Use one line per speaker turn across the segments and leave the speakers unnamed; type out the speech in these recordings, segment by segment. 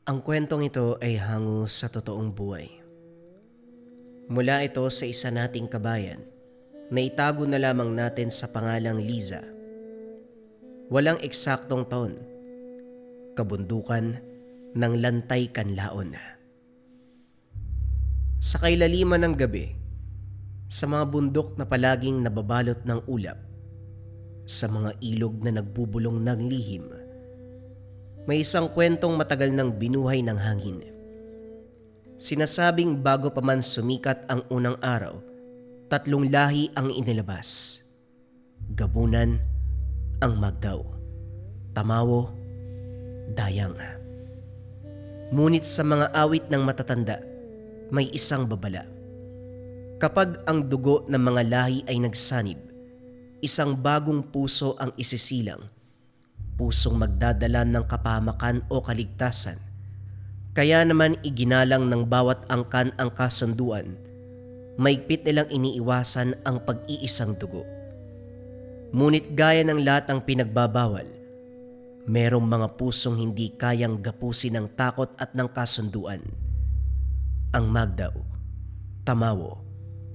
Ang kwentong ito ay hango sa totoong buhay. Mula ito sa isa nating kabayan na itago na lamang natin sa pangalang Liza. Walang eksaktong taon, kabundukan ng Lantay Kanlaon. Sa kailaliman ng gabi, sa mga bundok na palaging nababalot ng ulap, sa mga ilog na nagbubulong ng lihim, may isang kwentong matagal nang binuhay ng hangin. Sinasabing bago pa man sumikat ang unang araw, 3 lahi ang inilabas. Gabunan, ang Magdaw, Tamawo, Dayang. Ngunit sa mga awit ng matatanda, may isang babala. Kapag ang dugo ng mga lahi ay nagsanib, isang bagong puso ang isisilang, pusong magdadala ng kapahamakan o kaligtasan. Kaya naman iginalang ng bawat angkan ang kasunduan, maigpit nilang iniiwasan ang pag-iisang dugo. Ngunit gaya ng lahat ng pinagbabawal, merong mga pusong hindi kayang gapusin ng takot at ng kasunduan. Ang Magdaw, Tamawo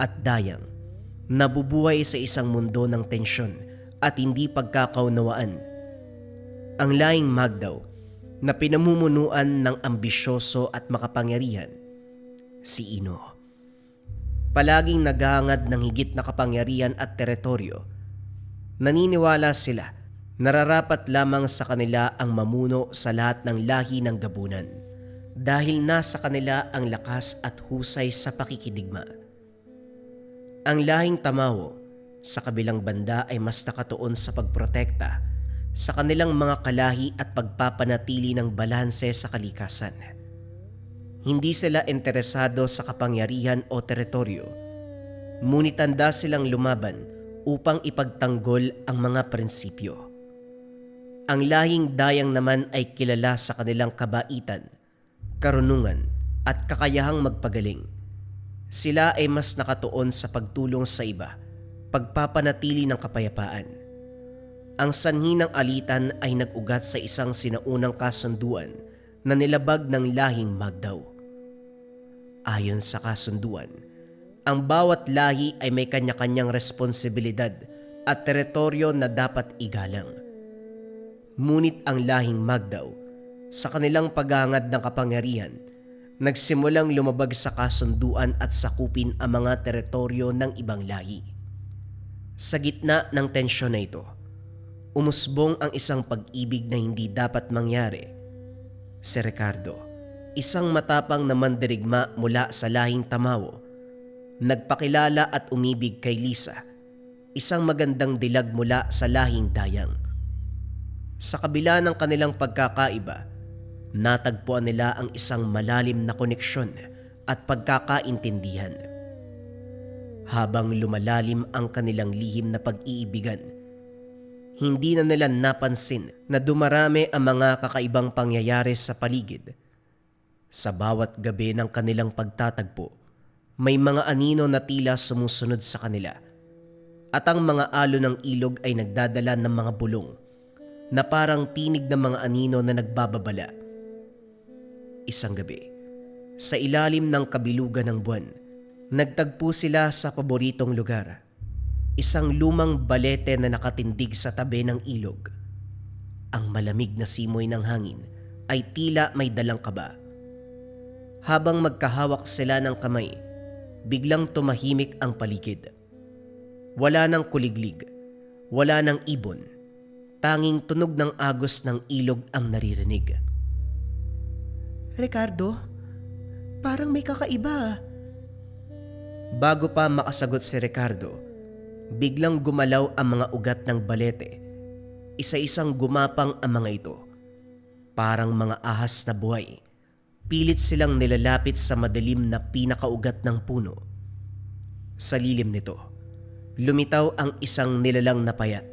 at Dayang nabubuhay sa isang mundo ng tensyon at hindi pagkakaunawaan. Ang lahing Magdaw na pinamumunuan ng ambisyoso at makapangyarihan, si Ino. Palaging naghahangad ng higit na kapangyarihan at teritoryo. Naniniwala sila nararapat lamang sa kanila ang mamuno sa lahat ng lahi ng gabunan dahil nasa kanila ang lakas at husay sa pakikidigma. Ang lahing Tamawo sa kabilang banda ay mas nakatuon sa pagprotekta sa kanilang mga kalahi at pagpapanatili ng balanse sa kalikasan. Hindi sila interesado sa kapangyarihan o teritoryo, ngunit handa silang lumaban upang ipagtanggol ang mga prinsipyo. Ang lahing Dayang naman ay kilala sa kanilang kabaitan, karunungan at kakayahang magpagaling. Sila ay mas nakatuon sa pagtulong sa iba, pagpapanatili ng kapayapaan. Ang sanhi ng alitan ay nag-ugat sa isang sinaunang kasunduan na nilabag ng lahing Magdaw. Ayon sa kasunduan, ang bawat lahi ay may kanya-kanyang responsibilidad at teritoryo na dapat igalang. Ngunit ang lahing Magdaw, sa kanilang paghahangad ng kapangyarihan, nagsimulang lumabag sa kasunduan at sakupin ang mga teritoryo ng ibang lahi. Sa gitna ng tensyon na ito, umusbong ang isang pag-ibig na hindi dapat mangyari. Si Ricardo, isang matapang na mandirigma mula sa lahing Tamawo, nagpakilala at umibig kay Liza, isang magandang dilag mula sa lahing Dayang. Sa kabila ng kanilang pagkakaiba, natagpuan nila ang isang malalim na koneksyon at pagkakaintindihan. Habang lumalalim ang kanilang lihim na pag-iibigan, hindi na nila napansin na dumarami ang mga kakaibang pangyayari sa paligid. Sa bawat gabi ng kanilang pagtatagpo, may mga anino na tila sumusunod sa kanila. At ang mga alo ng ilog ay nagdadala ng mga bulong na parang tinig ng mga anino na nagbababala. Isang gabi, sa ilalim ng kabilugan ng buwan, nagtagpo sila sa paboritong lugar. Isang lumang balete na nakatindig sa tabi ng ilog. Ang malamig na simoy ng hangin ay tila may dalang kaba. Habang magkahawak sila ng kamay, biglang tumahimik ang paligid. Wala ng kuliglig, wala ng ibon, tanging tunog ng agos ng ilog ang naririnig.
Ricardo, parang may kakaiba.
Bago pa makasagot si Ricardo, biglang gumalaw ang mga ugat ng balete. Isa-isang gumapang ang mga ito. Parang mga ahas na buhay. Pilit silang nilalapit sa madilim na pinakaugat ng puno. Sa lilim nito, lumitaw ang isang nilalang na payat.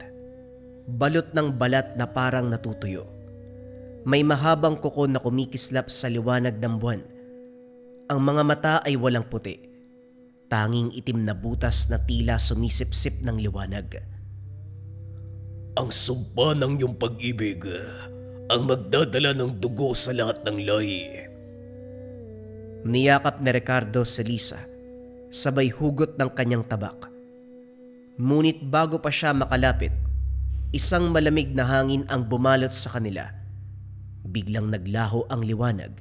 Balot ng balat na parang natutuyo. May mahabang kuko na kumikislap sa liwanag ng buwan. Ang mga mata ay walang puti. Tanging itim na butas na tila sumisipsip ng liwanag.
Ang sumpa ng iyong pag-ibig ang magdadala ng dugo sa lahat ng lahi.
Niyakap ni Ricardo si Lisa, sabay hugot ng kanyang tabak. Ngunit bago pa siya makalapit, isang malamig na hangin ang bumalot sa kanila. Biglang naglaho ang liwanag.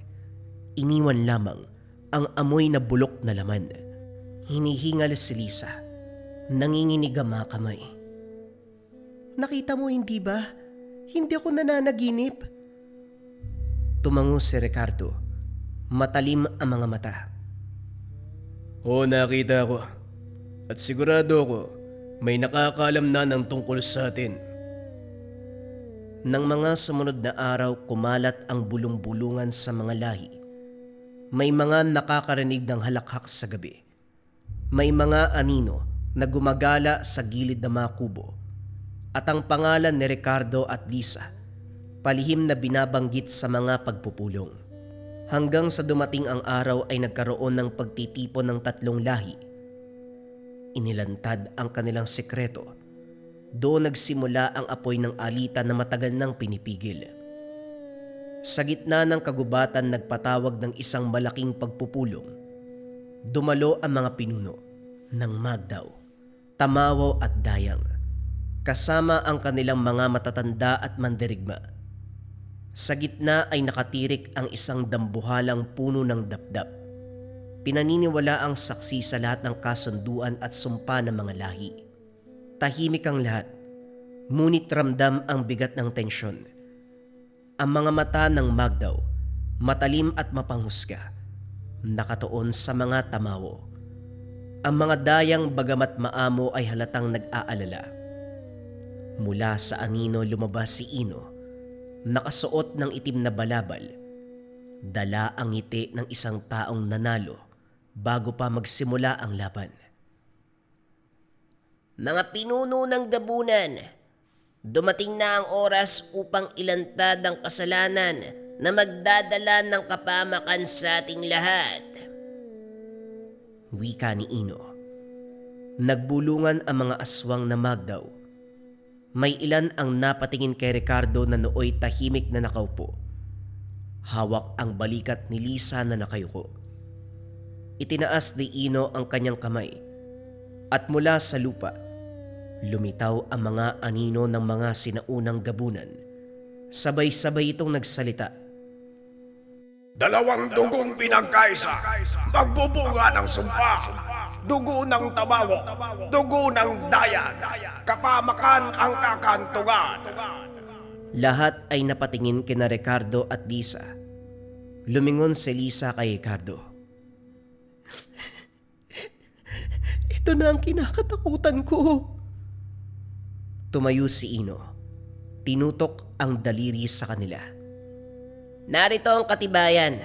Iniwan lamang ang amoy na bulok na laman. Hinihingal si Lisa. Nanginginig ang mga kamay.
Nakita mo hindi ba? Hindi ako nananaginip.
Tumango si Ricardo. Matalim ang mga mata.
Oo, nakita ko. At sigurado ko, may nakakaalam na ng tungkol sa atin.
Nang mga sumunod na araw kumalat ang bulong-bulungan sa mga lahi. May mga nakakarinig ng halakhak sa gabi. May mga anino na gumagala sa gilid ng mga kubo. At ang pangalan ni Ricardo at Lisa, palihim na binabanggit sa mga pagpupulong. Hanggang sa dumating ang araw ay nagkaroon ng pagtitipon ng tatlong lahi. Inilantad ang kanilang sekreto. Doon nagsimula ang apoy ng alitan na matagal nang pinipigil. Sa gitna ng kagubatan nagpatawag ng isang malaking pagpupulong. Dumalo ang mga pinuno ng Magdaw, Tamawaw at Dayang, kasama ang kanilang mga matatanda at mandirigma. Sa gitna ay nakatirik ang isang dambuhalang puno ng dapdap. Pinaniniwala ang saksi sa lahat ng kasunduan at sumpa ng mga lahi. Tahimik ang lahat, ngunit ramdam ang bigat ng tensyon. Ang mga mata ng Magdaw, matalim at mapanghusga, nakatuon sa mga Tamawo. Ang mga dayang bagamat maamo ay halatang nag-aalala. Mula sa anino lumabas si Ino, nakasuot ng itim na balabal. Dala ang ngiti ng isang taong nanalo bago pa magsimula ang laban.
Mga pinuno ng gabunan, dumating na ang oras upang ilantad ang kasalanan na magdadala ng kapamakan sa ating lahat.
Wika ni Ino. Nagbulungan ang mga aswang na Magdaw. May ilan ang napatingin kay Ricardo na nooy tahimik na nakaupo. Hawak ang balikat ni Lisa na nakayuko. Itinaas ni Ino ang kanyang kamay at mula sa lupa, lumitaw ang mga anino ng mga sinaunang gabunan. Sabay-sabay itong nagsalita.
Dalawang dugong pinagkaisa, magbubunga ng sumpa. Dugo ng Tamawo, dugo ng Dayang, kapamakan ang kakantungan.
Lahat ay napatingin kina Ricardo at Lisa. Lumingon si Lisa kay Ricardo.
Ito na ang kinakatakutan ko.
Tumayo si Ino. Tinutok ang daliri sa kanila.
Narito ang katibayan.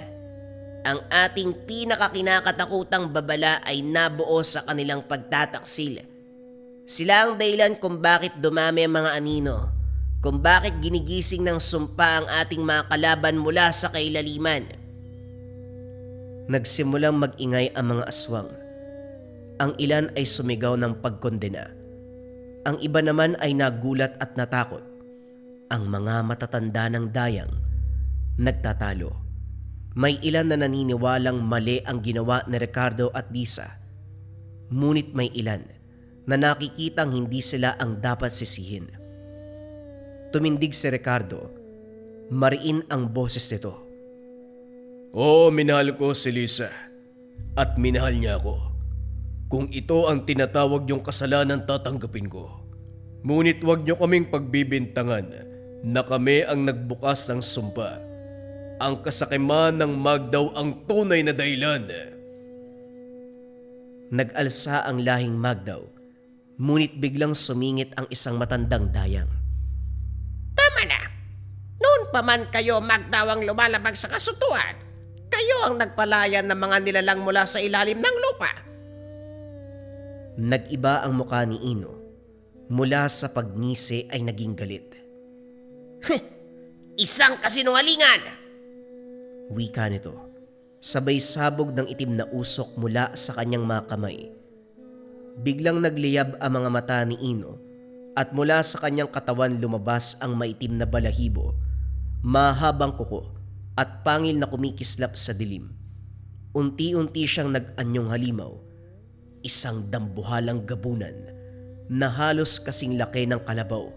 Ang ating pinakakinakatakutang babala ay nabuo sa kanilang pagtataksil. Sila ang dahilan kung bakit dumami ang mga anino, kung bakit ginigising ng sumpa ang ating mga kalaban mula sa kailaliman.
Nagsimulang mag-ingay ang mga aswang. Ang ilan ay sumigaw ng pagkondena. Ang iba naman ay nagulat at natakot. Ang mga matatanda ng Dayang nagtatalo. May ilan na naniniwalang mali ang ginawa ni Ricardo at Lisa. Ngunit may ilan na nakikitang hindi sila ang dapat sisihin. Tumindig si Ricardo. Mariin ang boses nito.
Oo, minahal ko si Lisa. At minahal niya ako. Kung ito ang tinatawag yung kasalanan, tatanggapin ko. Ngunit huwag niyo kaming pagbibintangan na kami ang nagbukas ng sumpa. Ang kasakiman ng Magdaw ang tunay na dahilan.
Nag-alsa ang lahing Magdaw, ngunit biglang sumingit ang isang matandang Dayang.
Tama na! Noon pa man kayo Magdawang lumalabag sa kasutuan, kayo ang nagpalayan ng mga nilalang mula sa ilalim ng lupa.
Nag-iba ang mukha ni Ino. Mula sa pagngisi ay naging galit.
Isang kasinungalingan!
Wika nito. Sabay sabog ng itim na usok mula sa kanyang mga kamay. Biglang nagliyab ang mga mata ni Ino at mula sa kanyang katawan lumabas ang maitim na balahibo Mahabang kuko at pangil na kumikislap sa dilim. Unti-unti siyang nag-anyong halimaw, isang dambuhalang gabunan na halos kasing laki ng kalabaw,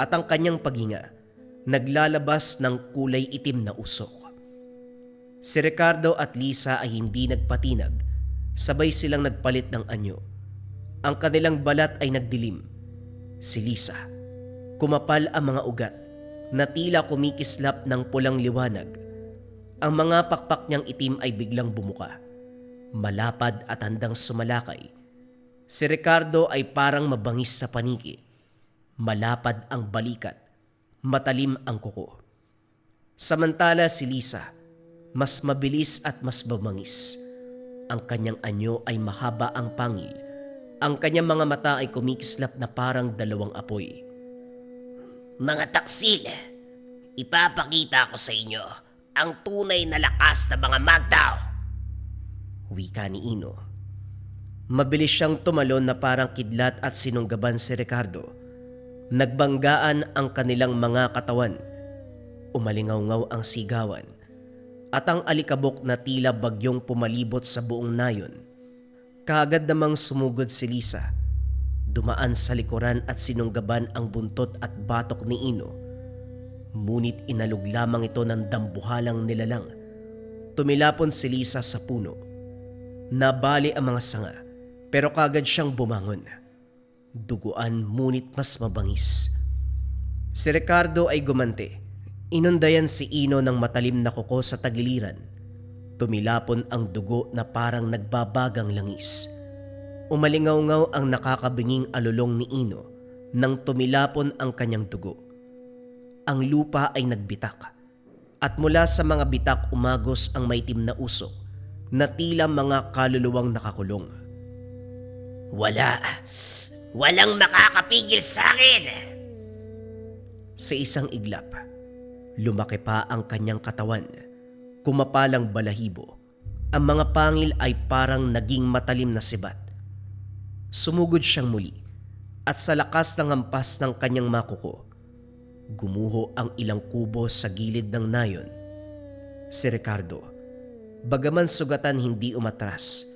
at ang kanyang paghinga naglalabas ng kulay itim na usok. Si Ricardo at Lisa ay hindi nagpatinag, sabay silang nagpalit ng anyo. Ang kanilang balat ay nagdilim. Si Lisa, kumapal ang mga ugat na tila kumikislap ng pulang liwanag. Ang mga pakpak niyang itim ay biglang bumuka, malapad at handang sumalakay. Si Ricardo ay parang mabangis sa paniki. Malapad ang balikat, matalim ang kuko. Samantala si Lisa, mas mabilis at mas babangis. Ang kanyang anyo ay mahaba ang pangil. Ang kanyang mga mata ay kumikislap na parang dalawang apoy.
Mga taksil, ipapakita ko sa inyo ang tunay na lakas ng mga Magdao.
Wika ni Ino. Mabilis siyang tumalon na parang kidlat at sinunggaban si Ricardo. Nagbanggaan ang kanilang mga katawan. Umalingaw-ngaw ang sigawan. At ang alikabok na tila bagyong pumalibot sa buong nayon. Kaagad namang sumugod si Lisa. Dumaan sa likuran at sinunggaban ang buntot at batok ni Ino. Ngunit inalog lamang ito ng dambuhalang nilalang. Tumilapon si Lisa sa puno. Nabali ang mga sanga, pero kaagad siyang bumangon. Duguan ngunit mas mabangis. Si Ricardo ay gumante. Inundayan si Ino ng matalim na kuko sa tagiliran. Tumilapon ang dugo na parang nagbabagang langis. Umalingaw-ngaw ang nakakabinging alulong ni Ino nang tumilapon ang kanyang dugo. Ang lupa ay nagbitak at mula sa mga bitak umagos ang maitim na usok na tila mga kaluluwang nakakulong.
Walang makakapigil sa akin.
Sa isang iglap, lumaki pa ang kanyang katawan. Kumapalang balahibo. Ang mga pangil ay parang naging matalim na sibat. Sumugod siyang muli at sa lakas ng hampas ng kanyang makuko, gumuho ang ilang kubo sa gilid ng nayon. Si Ricardo, bagaman sugatan hindi umatras,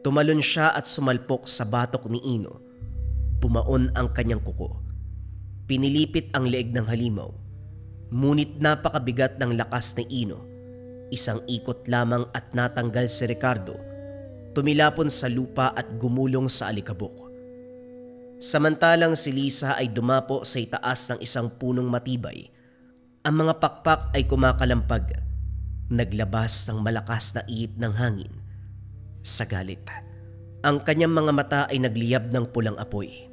tumalon siya at sumalpok sa batok ni Ino. Bumaon ang kanyang kuko. Pinilipit ang leeg ng halimaw. Ngunit napakabigat ng lakas ni Ino. Isang ikot lamang at natanggal si Ricardo. Tumilapon sa lupa at gumulong sa alikabok. Samantalang si Lisa ay dumapo sa itaas ng isang punong matibay. Ang mga pakpak ay kumakalampag. Naglabas ng malakas na ihip ng hangin. Sa galit, ang kanyang mga mata ay nagliyab ng pulang apoy.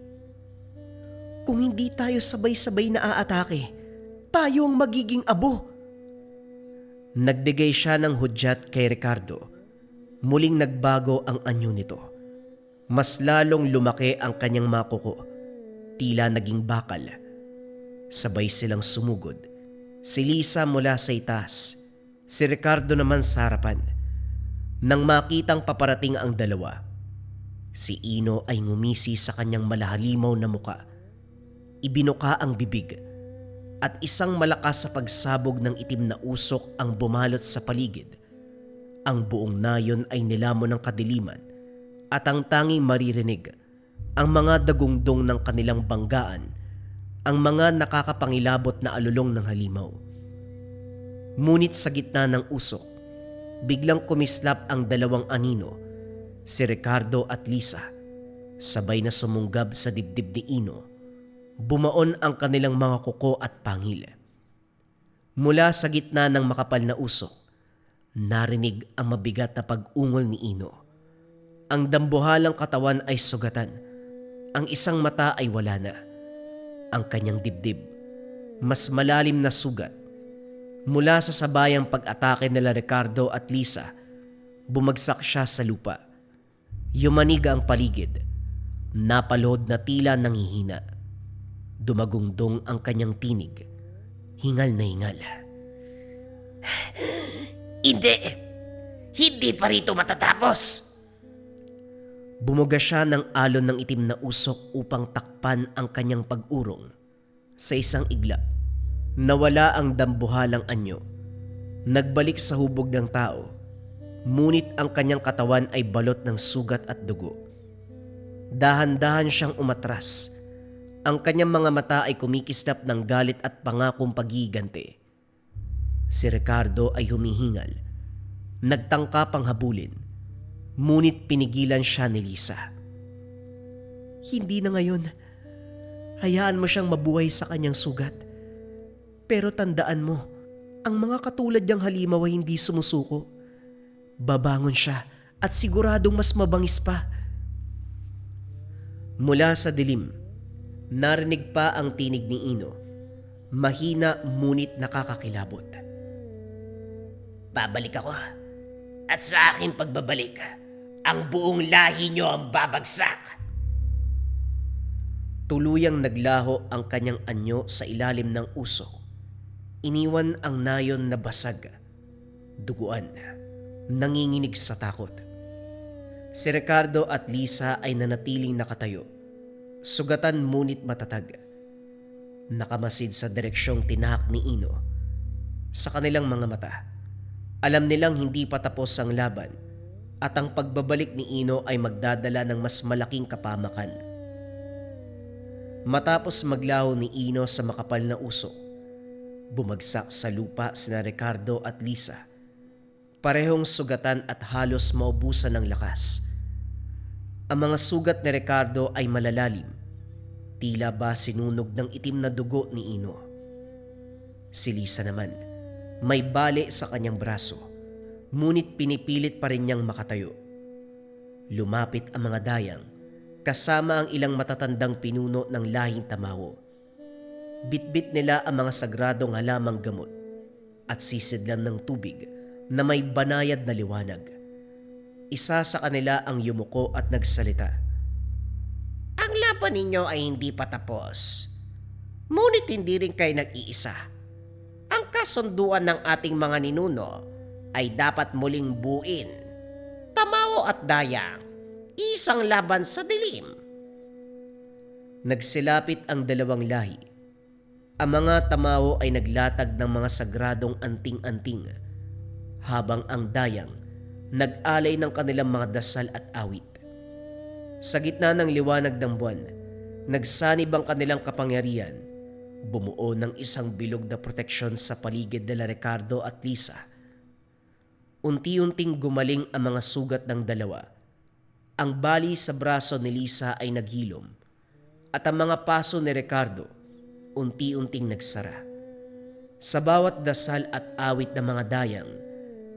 Kung hindi tayo sabay-sabay na aatake, tayo ang magiging abo.
Nagbigay siya ng hudyat kay Ricardo. Muling nagbago ang anyo nito. Mas lalong lumaki ang kanyang makuko. Tila naging bakal. Sabay silang sumugod. Si Lisa mula sa itaas. Si Ricardo naman sa harapan. Nang makitang paparating ang dalawa, si Ino ay ngumisi sa kanyang malahalimaw na muka. Ibinuka ang bibig at isang malakas sa pagsabog ng itim na usok ang bumalot sa paligid. Ang buong nayon ay nilamon ng kadiliman at ang tanging maririnig, ang mga dagungdong ng kanilang banggaan, ang mga nakakapangilabot na alulong ng halimaw. Ngunit sa gitna ng usok, biglang kumislap ang dalawang anino, si Ricardo at Lisa, sabay na sumunggab sa dibdib ni Ino. Bumaon ang kanilang mga kuko at pangil. Mula sa gitna ng makapal na usok, narinig ang mabigat na pag-ungol ni Ino. Ang dambuhalang katawan ay sugatan. Ang isang mata ay wala na. Ang kanyang dibdib, mas malalim na sugat. Mula sa sabayang pag-atake nila Ricardo at Lisa, bumagsak siya sa lupa. Yumanig ang paligid. Napalod na tila nanghihina. Dumagungdong ang kanyang tinig. Hingal na hingal.
Hindi pa rito matatapos.
Bumuga siya ng alon ng itim na usok upang takpan ang kanyang pag-urong. Sa isang iglap, Nawala ang dambuhalang anyo. Nagbalik sa hubog ng tao, ngunit ang kanyang katawan ay balot ng sugat at dugo. Dahan-dahan siyang umatras. Ang kanyang mga mata ay kumikislap ng galit at pangakong paggiganti. Si Ricardo ay humihingal. Nagtangka pang habulin, ngunit pinigilan siya ni Lisa.
Hindi na ngayon. Hayaan mo siyang mabuhay sa kanyang sugat. Pero tandaan mo, ang mga katulad niyang halimaw ay hindi sumusuko. Babangon siya at siguradong mas mabangis pa.
Mula sa dilim, narinig pa ang tinig ni Ino. Mahina ngunit nakakakilabot.
Babalik ako. At sa aking pagbabalik, ang buong lahi niyo ang babagsak.
Tuluyang naglaho ang kanyang anyo sa ilalim ng usok. Iniwan ang nayon na basag, duguan, nanginginig sa takot. Si Ricardo at Lisa ay nanatiling nakatayo, sugatan ngunit matatag. Nakamasid sa direksyong tinahak ni Ino. Sa kanilang mga mata, alam nilang hindi pa tapos ang laban at ang pagbabalik ni Ino ay magdadala ng mas malaking kapamakan. Matapos maglaho ni Ino sa makapal na usok, bumagsak sa lupa sina Ricardo at Lisa. Parehong sugatan at halos maubusan ng lakas. Ang mga sugat ni Ricardo ay malalalim, tila ba sinunog ng itim na dugo ni Ino. Si Lisa naman, may bali sa kanyang braso, ngunit pinipilit pa rin niyang makatayo. Lumapit ang mga dayang, kasama ang ilang matatandang pinuno ng lahing Tamawo. Bitbit nila ang mga sagradong halamang gamot at sisidlan ng tubig na may banayad na liwanag. Isa sa kanila ang yumuko at nagsalita.
Ang laban ninyo ay hindi pa tapos. Ngunit hindi rin kayo nag-iisa. Ang kasunduan ng ating mga ninuno ay dapat muling buuin. Tamawo at Dayang, isang laban sa dilim.
Nagsilapit ang dalawang lahi. Ang mga Tamawo ay naglatag ng mga sagradong anting-anting, habang ang Dayang nag-alay ng kanilang mga dasal at awit. Sa gitna ng liwanag ng buwan, nagsanib ang kanilang kapangyarihan. Bumuo ng isang bilog na proteksyon sa paligid nila Ricardo at Lisa. Unti-unting gumaling ang mga sugat ng dalawa. Ang bali sa braso ni Lisa ay naghilom at ang mga paso ni Ricardo unti-unting nagsara. Sa bawat dasal at awit ng mga dayang,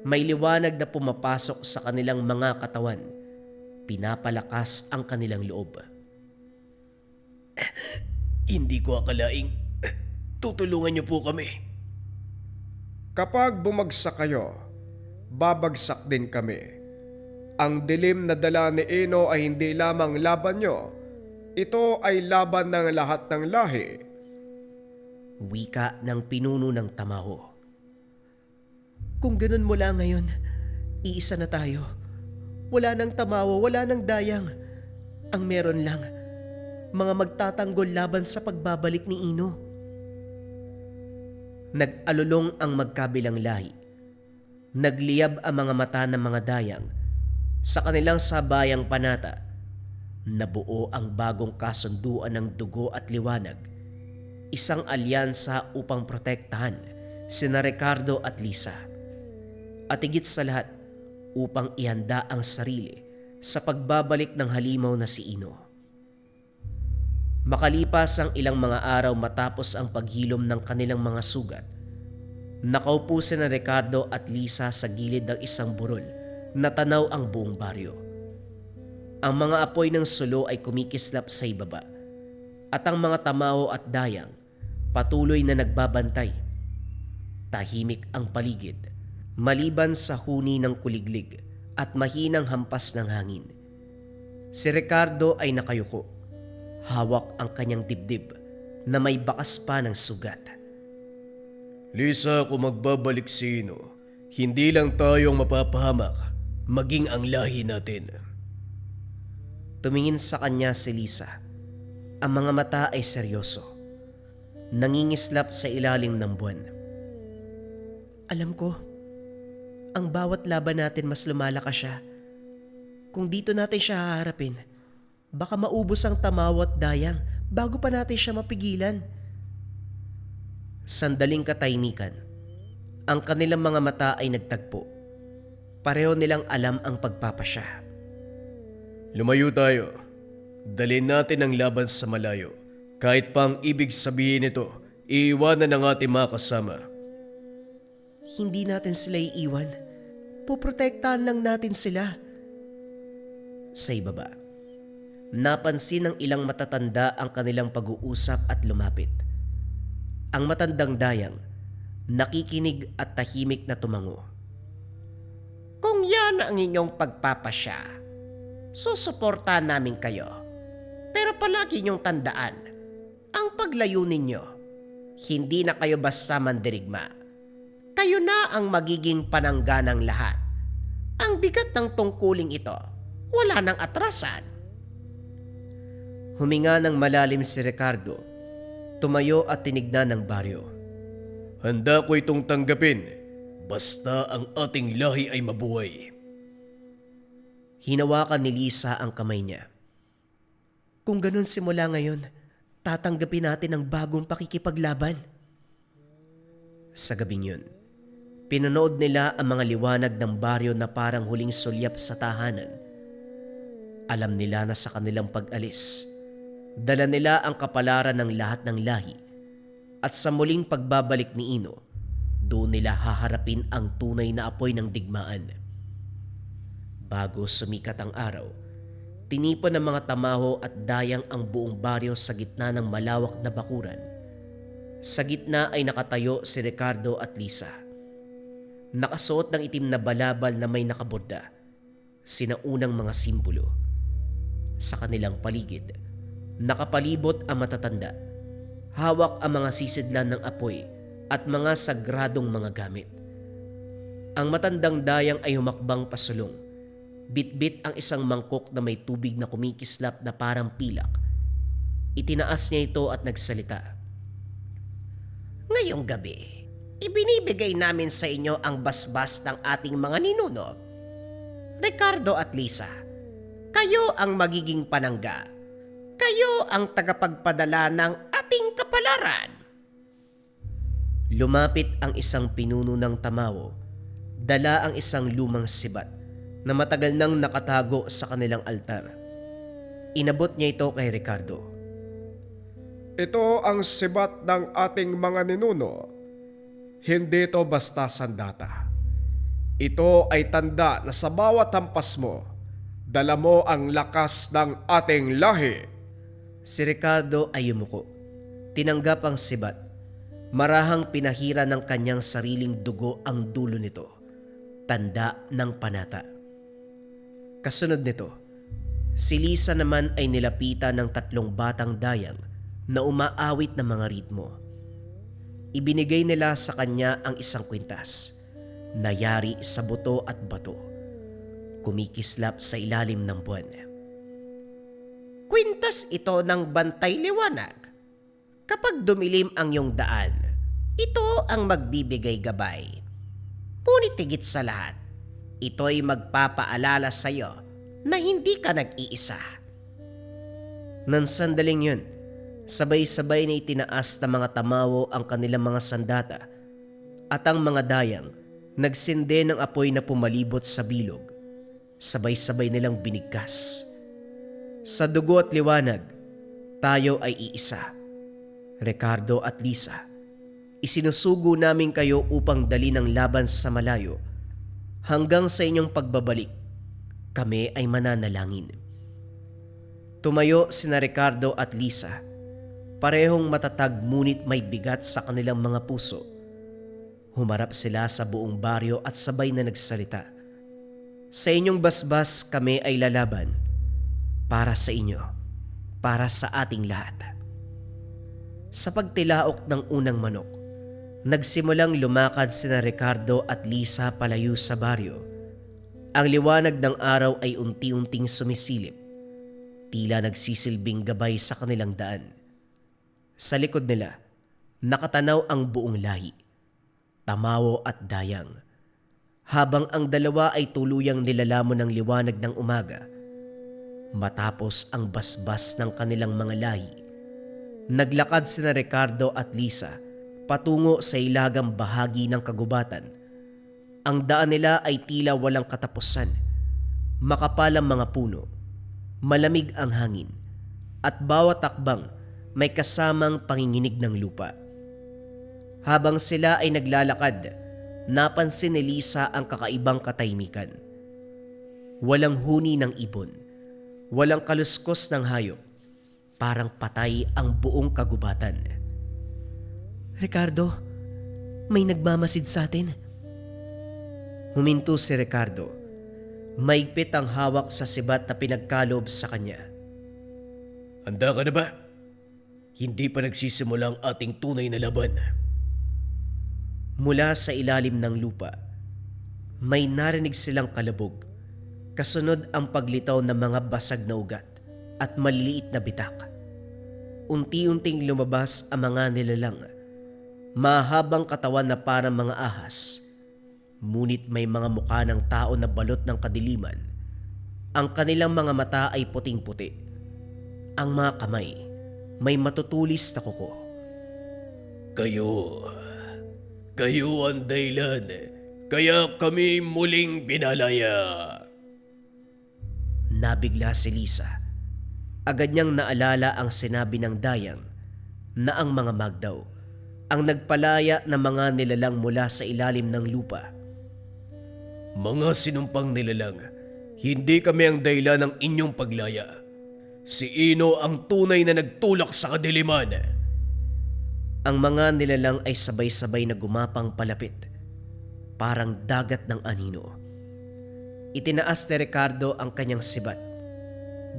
may liwanag na pumapasok sa kanilang mga katawan. Pinapalakas ang kanilang loob.
Hindi ko akalaing tutulungan niyo po kami.
Kapag bumagsak kayo, babagsak din kami. Ang dilim na dala ni Ino ay hindi lamang laban nyo. Ito ay laban ng lahat ng lahi.
Wika ng pinuno ng Tamawo.
Kung ganun mula ngayon, iisa na tayo. Wala nang Tamawo, wala nang Dayang. Ang meron lang, mga magtatanggol laban sa pagbabalik ni Ino.
Nag-alulong ang magkabilang lahi. Nagliyab ang mga mata ng mga dayang. Sa kanilang sabayang panata, nabuo ang bagong kasunduan ng dugo at liwanag. Isang alyansa upang protektahan sina Ricardo at Lisa. At higit sa lahat, upang ihanda ang sarili sa pagbabalik ng halimaw na si Ino. Makalipas ang ilang mga araw matapos ang paghilom ng kanilang mga sugat, nakaupo sina Ricardo at Lisa sa gilid ng isang burol na tanaw ang buong baryo. Ang mga apoy ng sulo ay kumikislap sa ibaba at ang mga Tamawo at Dayang patuloy na nagbabantay. Tahimik ang paligid maliban sa huni ng kuliglig at mahinang hampas ng hangin. Si Ricardo ay nakayuko. Hawak ang kanyang dibdib na may bakas pa ng sugat.
Lisa, kung magbabalik si Ino, hindi lang tayong mapapahamak, maging ang lahi natin.
Tumingin sa kanya si Lisa. Ang mga mata ay seryoso. nangingislap sa ilalim ng buwan.
Alam ko, ang bawat laban natin mas lumalakas siya. Kung dito natin siya haharapin, baka maubos ang Tamaw at Dayang bago pa natin siya mapigilan.
Sandaling katahimikan. Ang kanilang mga mata ay nagtagpo. Pareho nilang alam ang pagpapasya.
Lumayo tayo. Dalhin natin ang laban sa malayo. Kahit pa ang ibig sabihin nito, iiwanan ng ating mga kasama.
Hindi natin sila iiwan. Poprotektahan lang natin sila.
Sa ibaba, napansin ng ilang matatanda ang kanilang pag-uusap at lumapit. Ang matandang Dayang, nakikinig at tahimik na tumango.
Kung yan ang inyong pagpapasya, susuportahan namin kayo. Pero palagi niyong tandaan, ang paglayo ninyo, hindi na kayo basta mandirigma. Kayo na ang magiging panangga ng lahat. Ang bigat ng tungkuling ito, wala nang atrasan.
Huminga ng malalim si Ricardo, tumayo at tinignan ng baryo.
Handa ko itong tanggapin, basta ang ating lahi ay mabuhay.
Hinawakan ni Lisa ang kamay niya.
Kung ganun simula ngayon, tatanggapin natin ang bagong pakikipaglaban.
Sa gabing yun, pinanood nila ang mga liwanag ng baryo na parang huling sulyap sa tahanan. Alam nila na sa kanilang pag-alis, dala nila ang kapalaran ng lahat ng lahi at sa muling pagbabalik ni Ino, doon nila haharapin ang tunay na apoy ng digmaan. Bago sumikat ang araw, tinipon ng mga Tamaw at Dayang ang buong baryo sa gitna ng malawak na bakuran. Sa gitna ay nakatayo si Ricardo at Lisa. Nakasuot ng itim na balabal na may nakaborda, sinaunang mga simbolo. Sa kanilang paligid, nakapalibot ang matatanda. Hawak ang mga sisidlan ng apoy at mga sagradong mga gamit. Ang matandang Dayang ay humakbang pasulong. Bitbit ang isang mangkok na may tubig na kumikislap na parang pilak. Itinaas niya ito at nagsalita.
Ngayong gabi, ibinibigay namin sa inyo ang basbas ng ating mga ninuno. Ricardo at Lisa, kayo ang magiging panangga. Kayo ang tagapagpadala ng ating kapalaran.
Lumapit ang isang pinuno ng Tamaw. Dala ang isang lumang sibat na matagal nang nakatago sa kanilang altar. Inabot niya ito kay Ricardo.
Ito ang sibat ng ating mga ninuno. Hindi ito basta sandata. Ito ay tanda na sa bawat hampas mo, dala mo ang lakas ng ating lahi.
Si Ricardo ay yumuko. Tinanggap ang sibat. Marahang pinahira ng kanyang sariling dugo ang dulo nito. Tanda ng panata. Kasunod nito, si Lisa naman ay nilapitan ng 3 batang Dayang na umaawit ng mga ritmo. Ibinigay nila sa kanya ang isang kwintas, nayari sa buto at bato, kumikislap sa ilalim ng buwan.
Kwintas ito ng bantay liwanag. Kapag dumilim ang iyong daan, ito ang magbibigay gabay. Ngunit higit sa lahat, ito'y magpapaalala sa iyo na hindi ka nag-iisa.
Nang sandaling yun, sabay-sabay na itinaas ng mga Tamaw ang kanilang mga sandata at ang mga Dayang nagsinde ng apoy na pumalibot sa bilog. Sabay-sabay nilang binigkas. Sa dugo at liwanag, tayo ay iisa. Ricardo at Lisa, isinusugo namin kayo upang dali ng laban sa malayo. Hanggang sa inyong pagbabalik, kami ay mananalangin. Tumayo sina Ricardo at Lisa, parehong matatag ngunit may bigat sa kanilang mga puso. Humarap sila sa buong baryo at sabay na nagsalita. Sa inyong basbas kami ay lalaban. Para sa inyo, para sa ating lahat. Sa pagtilaok ng unang manok, nagsimulang lumakad sina Ricardo at Lisa palayo sa baryo. Ang liwanag ng araw ay unti-unting sumisilip, tila nagsisilbing gabay sa kanilang daan. Sa likod nila, Nakatanaw ang buong lahi, Tamawo at Dayang. Habang ang dalawa ay tuluyang nilalamon ng liwanag ng umaga, matapos ang basbas ng kanilang mga lahi, naglakad sina Ricardo at Lisa patungo sa ilagang bahagi ng kagubatan. Ang daan nila ay tila walang katapusan. Makapal ang mga puno, malamig ang hangin, at bawat takbang may kasamang panginginig ng lupa. Habang sila ay naglalakad, napansin ni Lisa ang kakaibang katahimikan. Walang huni ng ibon, walang kaluskos ng hayop, parang patay ang buong kagubatan.
Ricardo, may nagmamasid sa atin.
Huminto si Ricardo. Maigpit ang hawak sa sibat na pinagkalob sa kanya.
Handa ka na ba? Hindi pa nagsisimula ang ating tunay na laban.
Mula sa ilalim ng lupa, may narinig silang kalabog. Kasunod ang paglitaw ng mga basag na ugat at maliliit na bitak. Unti-unting lumabas ang mga nilalang. Mahabang katawan na parang mga ahas. Ngunit may mga mukha ng tao na balot ng kadiliman. Ang kanilang mga mata ay puting-puti. Ang mga kamay may matutulis na kuko.
Kayo ang dahilan, kaya kami muling binalaya.
Nabigla si Lisa. Agad niyang naalala ang sinabi ng Dayang na ang mga magdaw ang nagpalaya ng mga nilalang mula sa ilalim ng lupa.
Mga sinumpang nilalang, hindi kami ang dahilan ng inyong paglaya. Si Ino ang tunay na nagtulak sa kadiliman.
Ang mga nilalang ay sabay-sabay na gumapang palapit, parang dagat ng anino. Itinaas ni Ricardo ang kanyang sibat.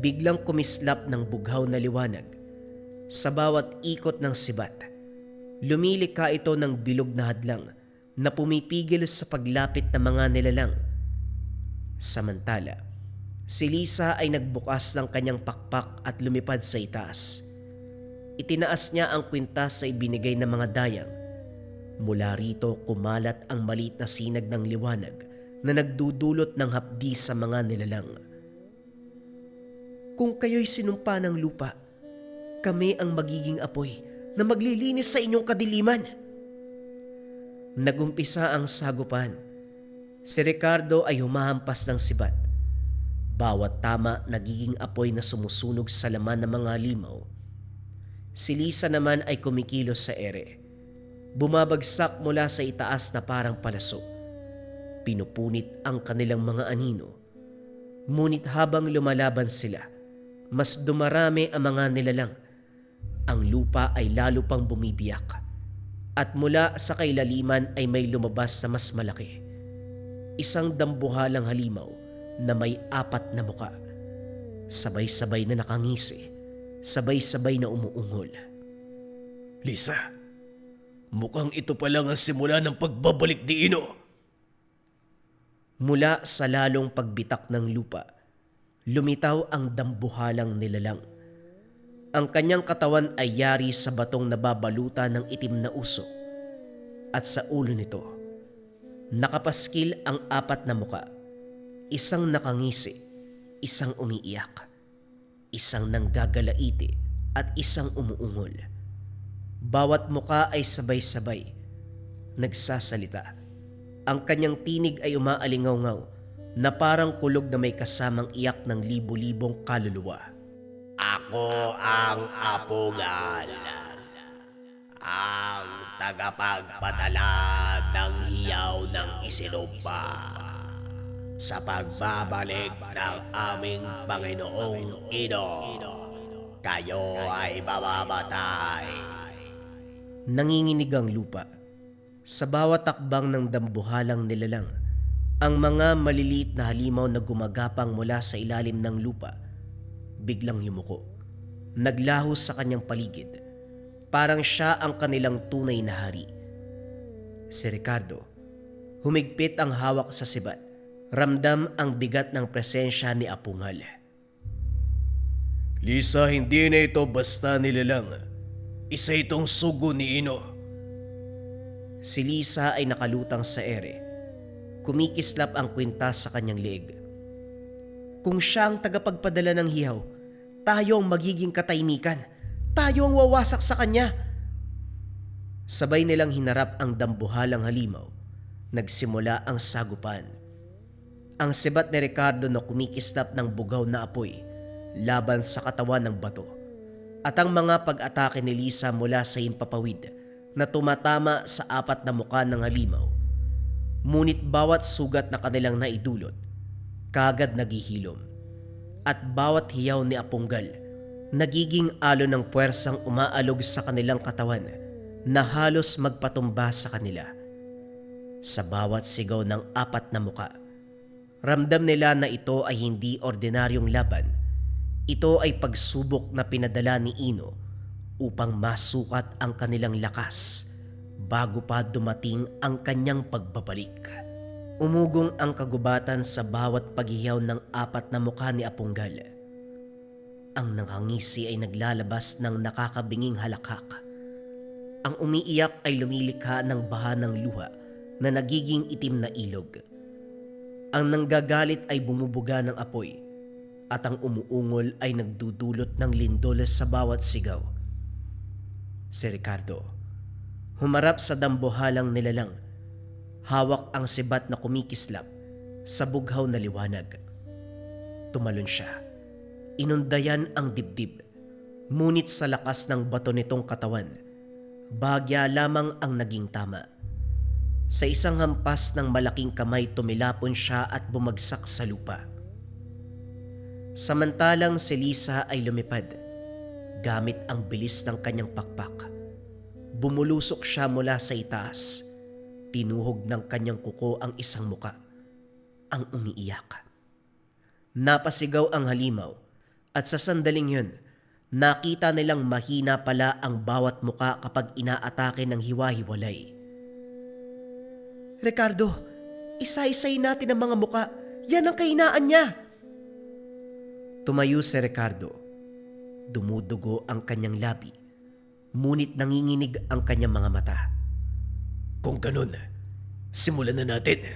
Biglang kumislap ng bughaw na liwanag. Sa bawat ikot ng sibat, lumilika ito ng bilog na hadlang na pumipigil sa paglapit ng mga nilalang. Samantala, si Lisa ay nagbukas ng kanyang pakpak at lumipad sa itaas. Itinaas niya ang kwintas sa ibinigay ng mga dayang. Mula rito kumalat ang maliit na sinag ng liwanag na nagdudulot ng hapdi sa mga nilalang.
Kung kayo'y sinumpa ng lupa, kami ang magiging apoy na maglilinis sa inyong kadiliman.
Nagumpisa ang sagupan. Si Ricardo ay humahampas ng sibat. Bawat tama nagiging apoy na sumusunog sa laman ng mga limaw. Si Lisa naman ay kumikilos sa ere. Bumabagsak mula sa itaas na parang palaso. Pinupunit ang kanilang mga anino. Ngunit habang lumalaban sila, mas dumarami ang mga nilalang. Ang lupa ay lalo pang bumibiyak. At mula sa kailaliman ay may lumabas na mas malaki. Isang dambuhalang halimaw na may 4 na muka. Sabay-sabay na nakangisi. Sabay-sabay na umuungol.
Lisa, mukhang ito pa lang ang simula ng pagbabalik ni Ino.
Mula sa lalong pagbitak ng lupa, lumitaw ang dambuhalang nilalang. Ang kanyang katawan ay yari sa batong nababalutan ng itim na usok. At sa ulo nito, nakapaskil ang 4 na muka. Isang nakangisi, isang umiiyak, isang nanggagalaiti at isang umuungol. Bawat muka ay sabay-sabay nagsasalita. Ang kanyang tinig ay umaalingaw-ngaw na parang kulog na may kasamang iyak ng libo-libong kaluluwa.
Ako ang Apungal, ang tagapagpadala ng hiyaw ng isinumpa sa pagbabalik ng aming Panginoong Ino. Kayo ay mamamatay.
Nanginginig ang lupa. Sa bawat takbang ng dambuhalang nilalang, ang mga maliliit na halimaw na gumagapang mula sa ilalim ng lupa, biglang yumuko. Naglaho sa kanyang paligid. Parang siya ang kanilang tunay na hari. Si Ricardo, humigpit ang hawak sa sibat. Ramdam ang bigat ng presensya ni Apungal.
Lisa, hindi na ito basta nilalang. Isa itong sugo ni Ino.
Si Lisa ay nakalutang sa ere. Kumikislap ang kwintas sa kanyang leeg.
Kung siya ang tagapagpadala ng hiyaw, tayo ang magiging katahimikan. Tayo ang wawasak sa kanya.
Sabay nilang hinarap ang dambuhalang halimaw. Nagsimula ang sagupan. Ang sibat ni Ricardo na kumikislap ng bugaw na apoy laban sa katawan ng bato at ang mga pag-atake ni Lisa mula sa himpapawid na tumatama sa apat na muka ng halimaw. Ngunit bawat sugat na kanilang naidulot, kagad naghihilom at bawat hiyaw ni Apunggal nagiging alon ng puwersang umaalog sa kanilang katawan na halos magpatumba sa kanila. Sa bawat sigaw ng apat na muka, ramdam nila na ito ay hindi ordinaryong laban. Ito ay pagsubok na pinadala ni Ino upang masukat ang kanilang lakas bago pa dumating ang kanyang pagbabalik. Umugong ang kagubatan sa bawat paghiyaw ng apat na mukha ni Apunggal. Ang nakangisi ay naglalabas ng nakakabinging halakhak. Ang umiiyak ay lumilikha ng baha ng luha na nagiging itim na ilog. Ang nanggagalit ay bumubuga ng apoy at ang umuungol ay nagdudulot ng lindol sa bawat sigaw. Si Ricardo, humarap sa dambuhalang nilalang, hawak ang sibat na kumikislap sa bughaw na liwanag. Tumalon siya, inundayan ang dibdib, ngunit sa lakas ng bato nitong katawan, bahagya lamang ang naging tama. Sa isang hampas ng malaking kamay tumilapon siya at bumagsak sa lupa. Samantalang si Lisa ay lumipad, gamit ang bilis ng kanyang pakpak. Bumulusok siya mula sa itaas, tinuhog ng kanyang kuko ang isang muka, ang umiiyak. Napasigaw ang halimaw at sa sandaling yun, nakita nilang mahina pala ang bawat muka kapag inaatake ng hiwa-hiwalay.
Ricardo, isa-isay natin ang mga muka. Yan ang kahinaan niya.
Tumayo si Ricardo. Dumudugo ang kanyang labi, ngunit nanginginig ang kanyang mga mata.
Kung ganun, simulan na natin.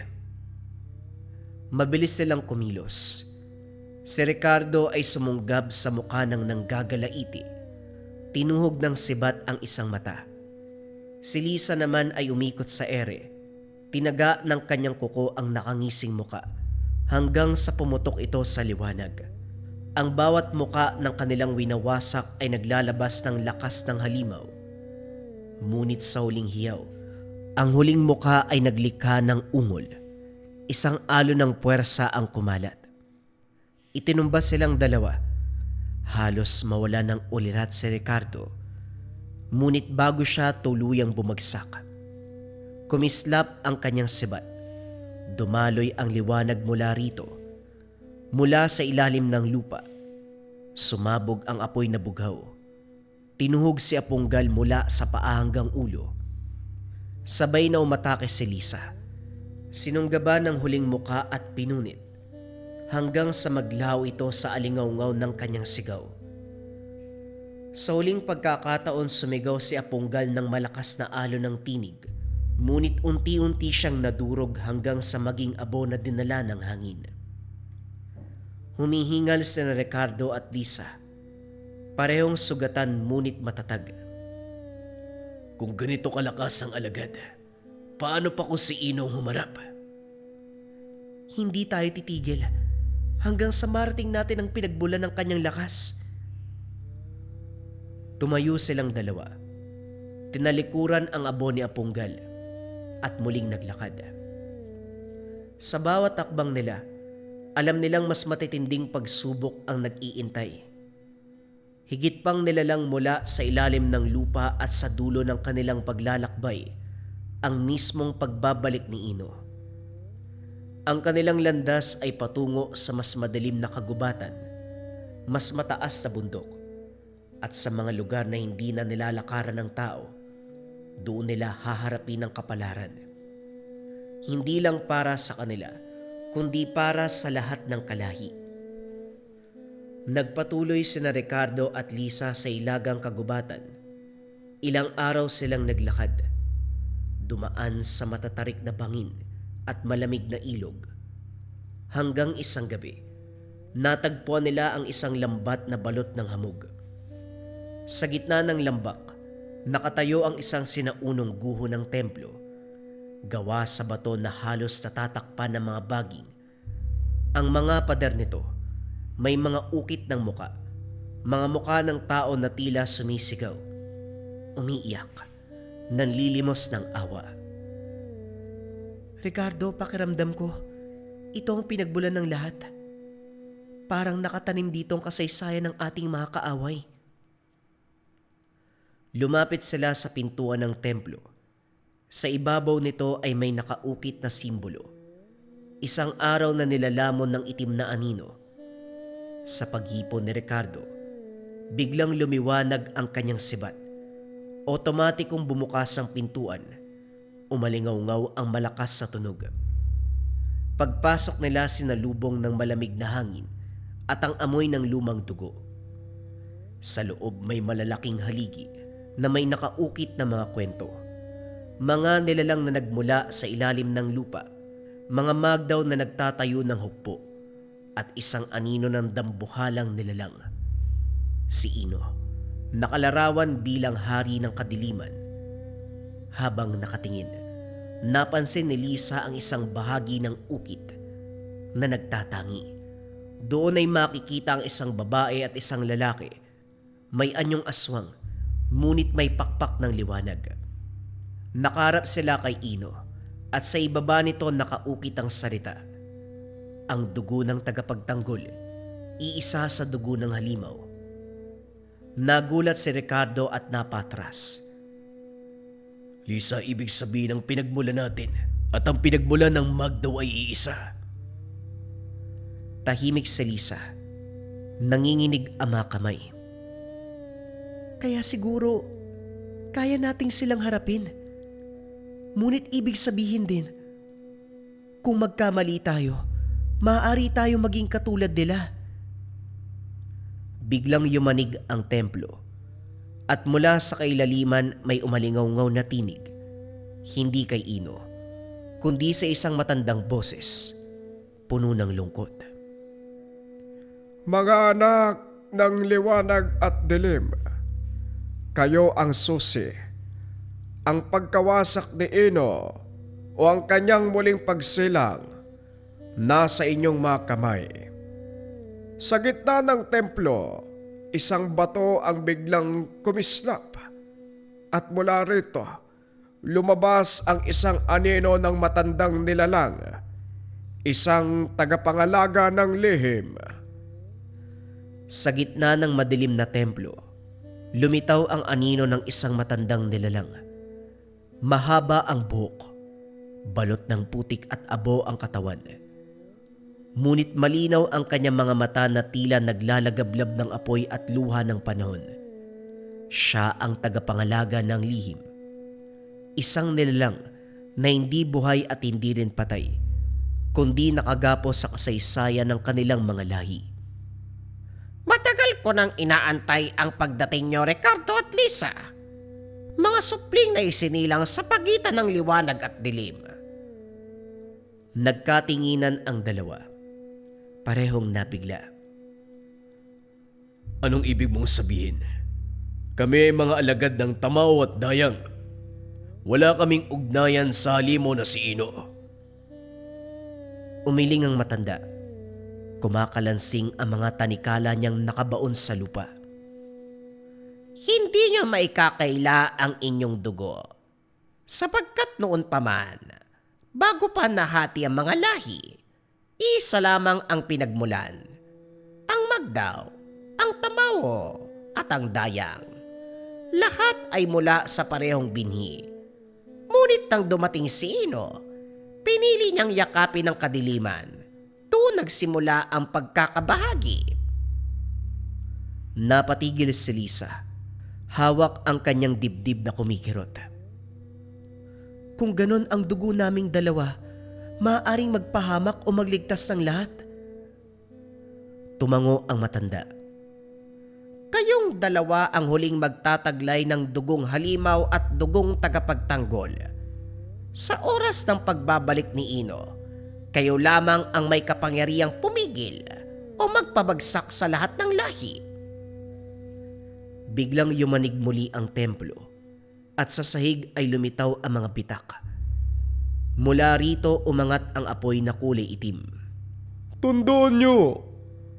Mabilis silang kumilos. Si Ricardo ay sumunggab sa mukha ng nanggagalaiti. Tinuhog ng sibat ang isang mata. Si Lisa naman ay umikot sa ere. Tinaga ng kanyang kuko ang nakangising muka hanggang sa pumutok ito sa liwanag. Ang bawat muka ng kanilang winawasak ay naglalabas ng lakas ng halimaw. Ngunit sa huling hiyaw, ang huling muka ay naglikha ng ungol. Isang alon ng puwersa ang kumalat. Itinumba silang dalawa. Halos mawala ng ulirat si Ricardo. Ngunit bago siya tuluyang bumagsak, kumislap ang kanyang sibat. Dumaloy ang liwanag mula rito. Mula sa ilalim ng lupa, sumabog ang apoy na bughaw. Tinuhog si Apunggal mula sa paa hanggang ulo. Sabay na umatake si Lisa. Sinunggaban ng huling muka at pinunit hanggang sa maglaw ito sa alingawngaw ng kanyang sigaw. Sa huling pagkakataon sumigaw si Apunggal ng malakas na alon ng tinig, ngunit unti-unti siyang nadurog hanggang sa maging abo na dinala ng hangin. Humihingal sina Ricardo at Lisa. Parehong sugatan ngunit matatag.
Kung ganito kalakas ang alagad, paano pa kung si Inong humarap?
Hindi tayo titigil hanggang sa marating natin ang pinagbulan ng kanyang lakas.
Tumayo silang dalawa. Tinalikuran ang abo ni Apunggal at muling naglakad. Sa bawat takbang nila, alam nilang mas matitinding pagsubok ang nag-iintay. Higit pang nilalang mula sa ilalim ng lupa at sa dulo ng kanilang paglalakbay ang mismong pagbabalik ni Ino. Ang kanilang landas ay patungo sa mas madilim na kagubatan, mas mataas na bundok, at sa mga lugar na hindi na nilalakaran ng tao, doon nila haharapin ang kapalaran. Hindi lang para sa kanila, kundi para sa lahat ng kalahi. Nagpatuloy sina Ricardo at Lisa sa ilagang kagubatan. Ilang araw silang naglakad. dumaan sa matatarik na bangin at malamig na ilog. Hanggang isang gabi, natagpuan nila ang isang lambat na balot ng hamog. Sa gitna ng lambak, nakatayo ang isang sinaunong guho ng templo, gawa sa bato na halos natatakpan ng mga baging. Ang mga pader nito may mga ukit ng muka, mga muka ng tao na tila sumisigaw, umiiyak, nanlilimos ng awa.
Ricardo, pakiramdam ko, ito ang pinagbulan ng lahat. Parang nakatanim dito ang kasaysayan ng ating mga kaaway.
Lumapit sila sa pintuan ng templo. Sa ibabaw nito ay may nakaukit na simbolo. Isang araw na nilalamon ng itim na anino. Sa paghipon ni Ricardo, biglang lumiwanag ang kanyang sibat. Otomatikong bumukas ang pintuan. Umalingaw-ngaw ang malakas na tunog. Pagpasok nila sinalubong ng malamig na hangin at ang amoy ng lumang dugo. Sa loob may malalaking haligi na may nakaukit na mga kwento. Mga nilalang na nagmula sa ilalim ng lupa, mga magdaw na nagtatayo ng hukbo, at isang anino ng dambuhalang nilalang. Si Ino, nakalarawan bilang hari ng kadiliman. Habang nakatingin, napansin ni Lisa ang isang bahagi ng ukit na nagtatangi. Doon ay makikita ang isang babae at isang lalaki. May anyong aswang, ngunit may pakpak ng liwanag. Nakarap sila kay Ino at sa ibaba nito nakaukit ang salita. Ang dugo ng tagapagtanggol, iisa sa dugo ng halimaw. Nagulat si Ricardo at napatras.
Lisa, ibig sabihin ng pinagmulan natin at ang pinagmulan ng Magdaw ay iisa.
Tahimik si Lisa. Nanginginig ang mga kamay.
Kaya siguro, kaya nating silang harapin. Ngunit ibig sabihin din, kung magkamali tayo, maaari tayo maging katulad nila.
Biglang yumanig ang templo at mula sa kailaliman may umalingaw-ngaw na tinig. Hindi kay Ino, kundi sa isang matandang boses, puno ng lungkot.
Mga anak ng liwanag at dilim, kayo ang susi. Ang pagkawasak ni Ino o ang kanyang muling pagsilang nasa inyong mga kamay. Sa gitna ng templo, isang bato ang biglang kumislap at mula rito lumabas ang isang anino ng matandang nilalang, isang tagapangalaga ng lihim.
Sa gitna ng madilim na templo, lumitaw ang anino ng isang matandang nilalang. Mahaba ang buhok, balot ng putik at abo ang katawan. Ngunit malinaw ang kanyang mga mata na tila naglalagablab ng apoy at luha ng panahon. Siya ang tagapangalaga ng lihim. Isang nilalang na hindi buhay at hindi rin patay, kundi nakagapo sa kasaysayan ng kanilang mga lahi.
Matagal ko nang inaantay ang pagdating nyo, Ricardo at Lisa. Mga supling na isinilang sa pagitan ng liwanag at dilim.
Nagkatinginan ang dalawa. Parehong nabigla.
Anong ibig mong sabihin? Kami ay mga alagad ng Tamaw at Dayang. Wala kaming ugnayan sa halimo na si Ino.
Umiling ang matanda. Kumakalansing ang mga tanikala niyang nakabaon sa lupa.
Hindi nyo maikakaila ang inyong dugo. Sapagkat noon pa man, bago pa nahati ang mga lahi, isa lamang ang pinagmulan. Ang Magdaw, ang Tamaw, at ang Dayang. Lahat ay mula sa parehong binhi. Ngunit nang dumating si Ino, pinili niyang yakapin ang kadiliman. Doon nagsimula ang pagkakabahagi.
Napatigil si Lisa. Hawak ang kanyang dibdib na kumikirot.
Kung ganon ang dugo naming dalawa, maaaring magpahamak o magligtas ng lahat.
Tumango ang matanda.
Kayong dalawa ang huling magtataglay ng dugong halimaw at dugong tagapagtanggol. Sa oras ng pagbabalik ni Ino, kayo lamang ang may kapangyarihang pumigil o magpabagsak sa lahat ng lahi.
Biglang yumanig muli ang templo at sa sahig ay lumitaw ang mga bitak. Mula rito umangat ang apoy na kulay itim.
Tandaan nyo,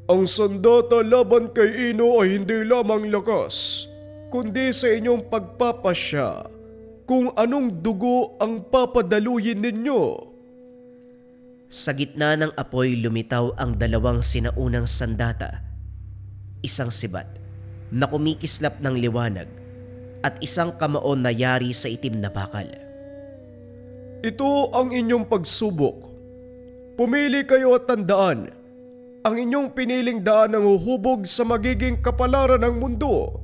ang sandata laban kay Ino ay hindi lamang lakas, kundi sa inyong pagpapasya kung anong dugo ang papadaluhin ninyo.
Sa gitna ng apoy lumitaw ang dalawang sinaunang sandata. Isang sibat na kumikislap ng liwanag at isang kamaon na yari sa itim na bakal.
Ito ang inyong pagsubok. Pumili kayo at tandaan, ang inyong piniling daan ang huhubog sa magiging kapalaran ng mundo.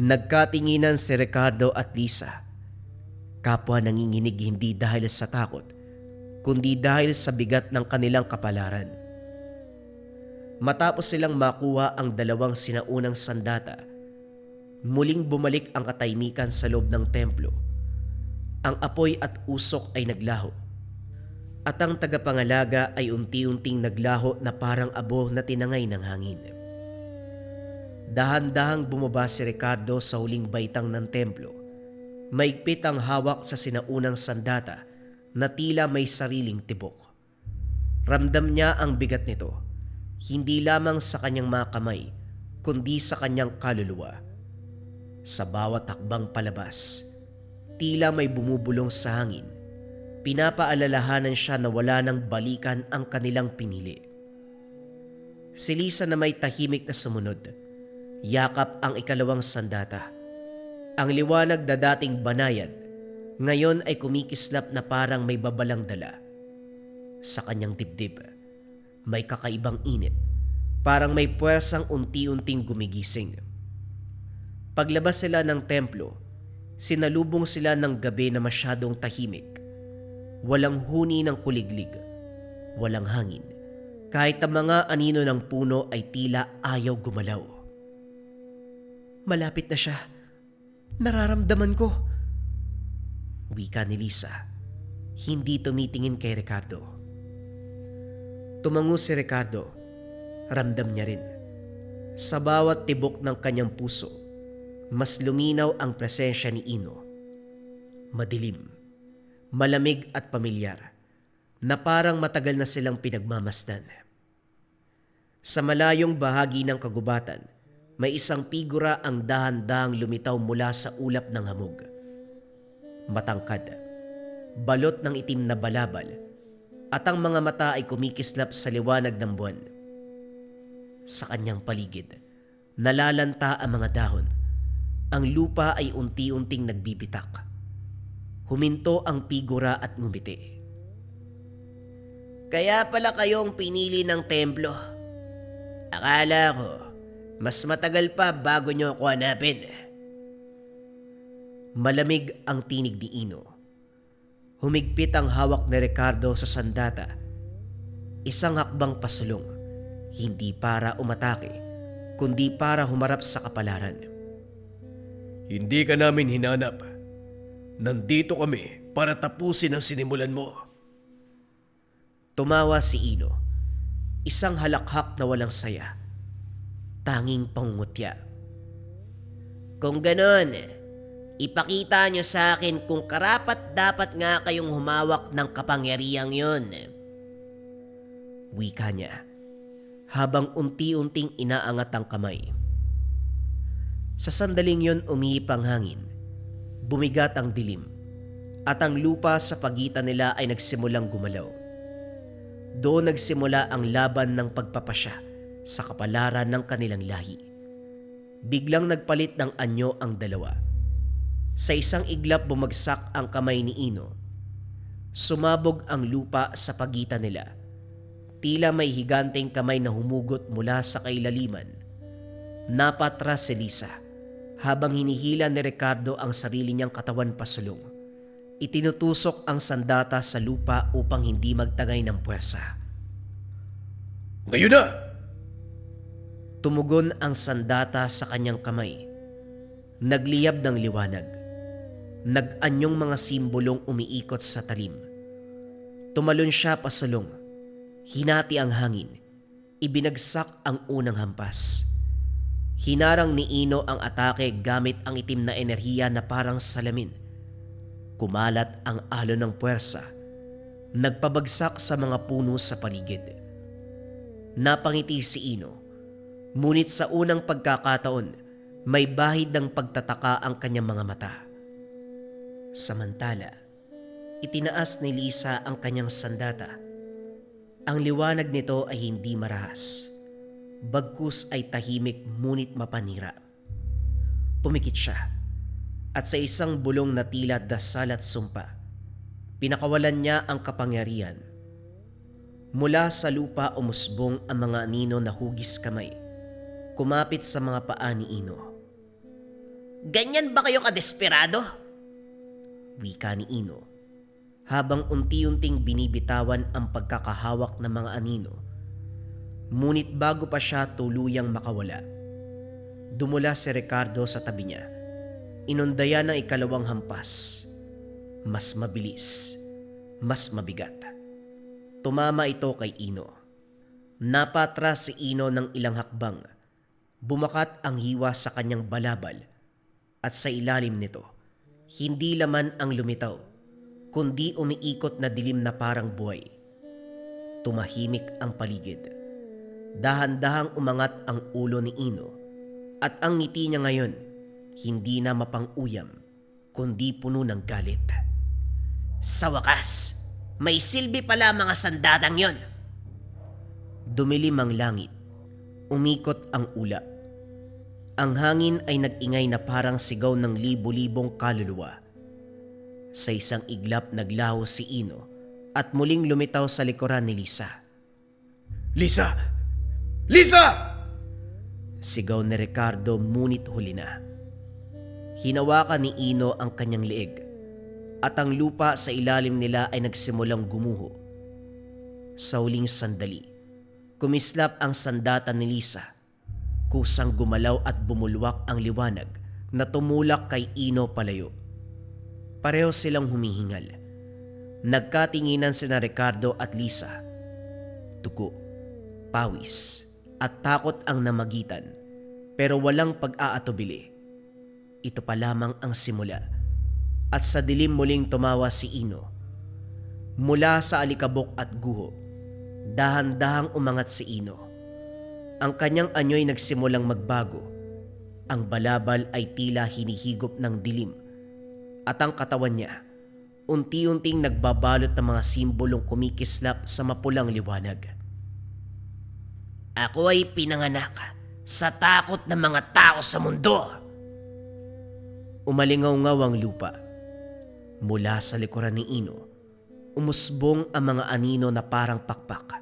Nagkatinginan si Ricardo at Lisa. Kapwa nanginginig hindi dahil sa takot, kundi dahil sa bigat ng kanilang kapalaran. Matapos silang makuha ang dalawang sinaunang sandata, muling bumalik ang katahimikan sa loob ng templo. Ang apoy at usok ay naglaho, at ang tagapangalaga ay unti-unting naglaho na parang abo na tinangay ng hangin. Dahan-dahang bumaba si Ricardo sa huling baitang ng templo. Maigpit ang hawak sa sinaunang sandata na tila may sariling tibok. Ramdam niya ang bigat nito, hindi lamang sa kanyang mga kamay, kundi sa kanyang kaluluwa. Sa bawat hakbang palabas, tila may bumubulong sa hangin. Pinapaalalahanan siya na wala ng balikan ang kanilang pinili. Si Lisa na may tahimik na sumunod, yakap ang ikalawang sandata. Ang liwanag na dating banayad, ngayon ay kumikislap na parang may babalang dala. Sa kanyang dibdib, may kakaibang init, parang may puwersang unti-unting gumigising. Paglabas sila ng templo, sinalubong sila ng gabi na masyadong tahimik. Walang huni ng kuliglig, walang hangin. Kahit ang mga anino ng puno ay tila ayaw gumalaw.
Malapit na siya. Nararamdaman ko.
Wika ni Lisa, hindi tumitingin kay Ricardo. Tumango si Ricardo, ramdam niya rin. Sa bawat tibok ng kanyang puso, mas luminaw ang presensya ni Ino. Madilim, malamig at pamilyar, na parang matagal na silang pinagmamasdan. Sa malayong bahagi ng kagubatan, may isang figura ang dahan-dahang lumitaw mula sa ulap ng hamog. Matangkad, balot ng itim na balabal, at ang mga mata ay kumikislap sa liwanag ng buwan. Sa kanyang paligid, nalalanta ang mga dahon. Ang lupa ay unti-unting nagbibitak. Huminto ang figura at ngumiti.
Kaya pala kayong pinili ng templo. Akala ko, mas matagal pa bago nyo ako hanapin.
Malamig ang tinig ni Ino. Humigpit ang hawak ni Ricardo sa sandata. Isang hakbang pasulong, hindi para umatake, kundi para humarap sa kapalaran.
Hindi ka namin hinanap. Nandito kami para tapusin ang sinimulan mo.
Tumawa si Ino, isang halakhak na walang saya, tanging pangungutya.
Kung ganon, ipakita nyo sa akin kung karapat dapat nga kayong humawak ng kapangyarihang yun.
Wika niya, habang unti-unting inaangat ang kamay. Sa sandaling yon umihip ang hangin, bumigat ang dilim, at ang lupa sa pagitan nila ay nagsimulang gumalaw. Doon nagsimula ang laban ng pagpapasya sa kapalaran ng kanilang lahi. Biglang nagpalit ng anyo ang dalawa. Sa isang iglap bumagsak ang kamay ni Ino. Sumabog ang lupa sa pagitan nila. Tila may higanteng kamay na humugot mula sa kailaliman. Napatras si Lisa habang hinihila ni Ricardo ang sarili niyang katawan pasulong. Itinutusok ang sandata sa lupa upang hindi magtagay ng puwersa.
Ngayon na!
Tumugon ang sandata sa kanyang kamay. Nagliyab ng liwanag. nag-anyong mga simbolong umiikot sa talim. Tumalon siya pasulong, hinati ang hangin, ibinagsak ang unang hampas. Hinarang ni Ino ang atake gamit ang itim na enerhiya na parang salamin. Kumalat ang alon ng puwersa, nagpabagsak sa mga puno sa paligid. Napangiti si Ino, ngunit sa unang pagkakataon, may bahid ng pagtataka ang kanyang mga mata. Samantala, itinaas ni Lisa ang kanyang sandata. Ang liwanag nito ay hindi marahas, bagkus ay tahimik ngunit mapanira. Pumikit siya, at sa isang bulong na tila dasal at sumpa, pinakawalan niya ang kapangyarihan. Mula sa lupa umusbong ang mga anino na hugis kamay, kumapit sa mga paa ni Ino.
Ganyan ba kayo kadesperado?
Wika ni Ino, habang unti-unting binibitawan ang pagkakahawak ng mga anino. Ngunit bago pa siya tuluyang makawala, dumula si Ricardo sa tabi niya. Inundaya ng ikalawang hampas. Mas mabilis, mas mabigat. Tumama ito kay Ino. Napatras si Ino ng ilang hakbang. Bumakat ang hiwa sa kanyang balabal at sa ilalim nito, hindi laman ang lumitaw, kundi umiikot na dilim na parang buhay. Tumahimik ang paligid. Dahan-dahang umangat ang ulo ni Ino at ang ngiti niya ngayon, hindi na mapang-uyam, kundi puno ng galit.
Sa wakas, may silbi pala mga sandatang yon.
Dumilim ang langit. Umikot ang ulap. Ang hangin ay nag-ingay na parang sigaw ng libo-libong kaluluwa. Sa isang iglap naglaho si Ino at muling lumitaw sa likuran ni Lisa.
Lisa! Lisa!
Sigaw ni Ricardo ngunit huli na. Hinawakan ni Ino ang kanyang leeg at ang lupa sa ilalim nila ay nagsimulang gumuho. Sa huling sandali, kumislap ang sandata ni Lisa. Kusang gumalaw at bumulwak ang liwanag na tumulak kay Ino palayo. Pareho silang humihingal. Nagkatinginan sina Ricardo at Lisa. Dugo, pawis at takot ang namagitan, pero walang pag-aatubili. Ito pa lamang ang simula. At sa dilim muling tumawa si Ino. Mula sa alikabok at guho, dahan-dahang umangat si Ino. Ang kanyang anyo'y nagsimulang magbago. Ang balabal ay tila hinihigop ng dilim. At ang katawan niya, unti-unting nagbabalot ng mga simbolong kumikislap sa mapulang liwanag.
Ako ay pinanganak sa takot ng mga tao sa mundo.
Umalingaw-ngaw ang lupa. Mula sa likuran ni Ino, umusbong ang mga anino na parang pakpak.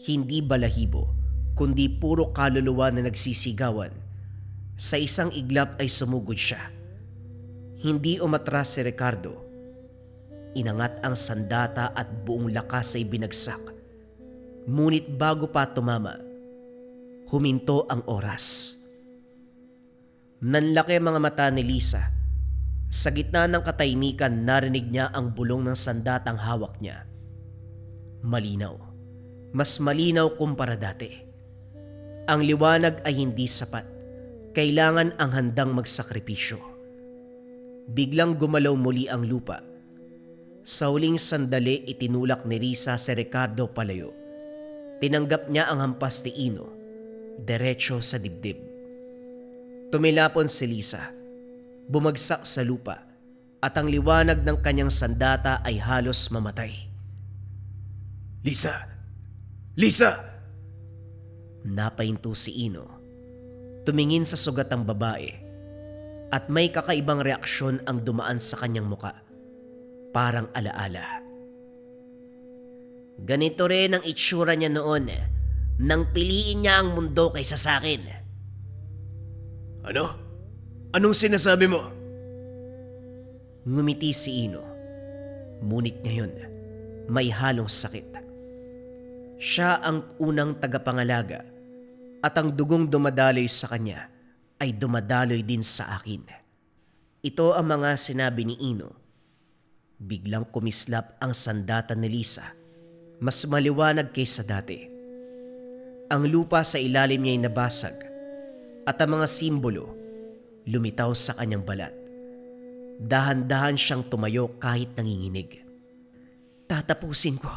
Hindi balahibo, kundi puro kaluluwa na nagsisigawan. Sa isang iglap ay sumugod siya. Hindi umatras si Ricardo. Inangat ang sandata at buong lakas ay binagsak. Ngunit bago pa tumama, huminto ang oras. Nanlaki ang mga mata ni Lisa. Sa gitna ng katahimikan, narinig niya ang bulong ng sandatang hawak niya. Malinaw. Mas malinaw kumpara dati. Ang liwanag ay hindi sapat. Kailangan ang handang magsakripisyo. Biglang gumalaw muli ang lupa. Sa huling sandali, itinulak ni Risa si Ricardo palayo. Tinanggap niya ang hampas ni Ino, diretso sa dibdib. Tumilapon si Lisa. Bumagsak sa lupa at ang liwanag ng kanyang sandata ay halos mamatay.
Lisa! Lisa!
Napahinto si Ino. Tumingin sa sugat ng babae at may kakaibang reaksyon ang dumaan sa kanyang muka. Parang alaala.
Ganito rin ang itsura niya noon nang piliin niya ang mundo kaysa sa akin.
Ano? Anong sinasabi mo?
Ngumiti si Ino. Ngunit ngayon, may halong sakit. Siya ang unang tagapangalaga at ang dugong dumadaloy sa kanya ay dumadaloy din sa akin. Ito ang mga sinabi ni Ino. Biglang kumislap ang sandata ni Lisa. Mas maliwanag kaysa dati. Ang lupa sa ilalim niya ay nabasag at ang mga simbolo lumitaw sa kanyang balat. Dahan-dahan siyang tumayo kahit nanginginig.
Tatapusin ko.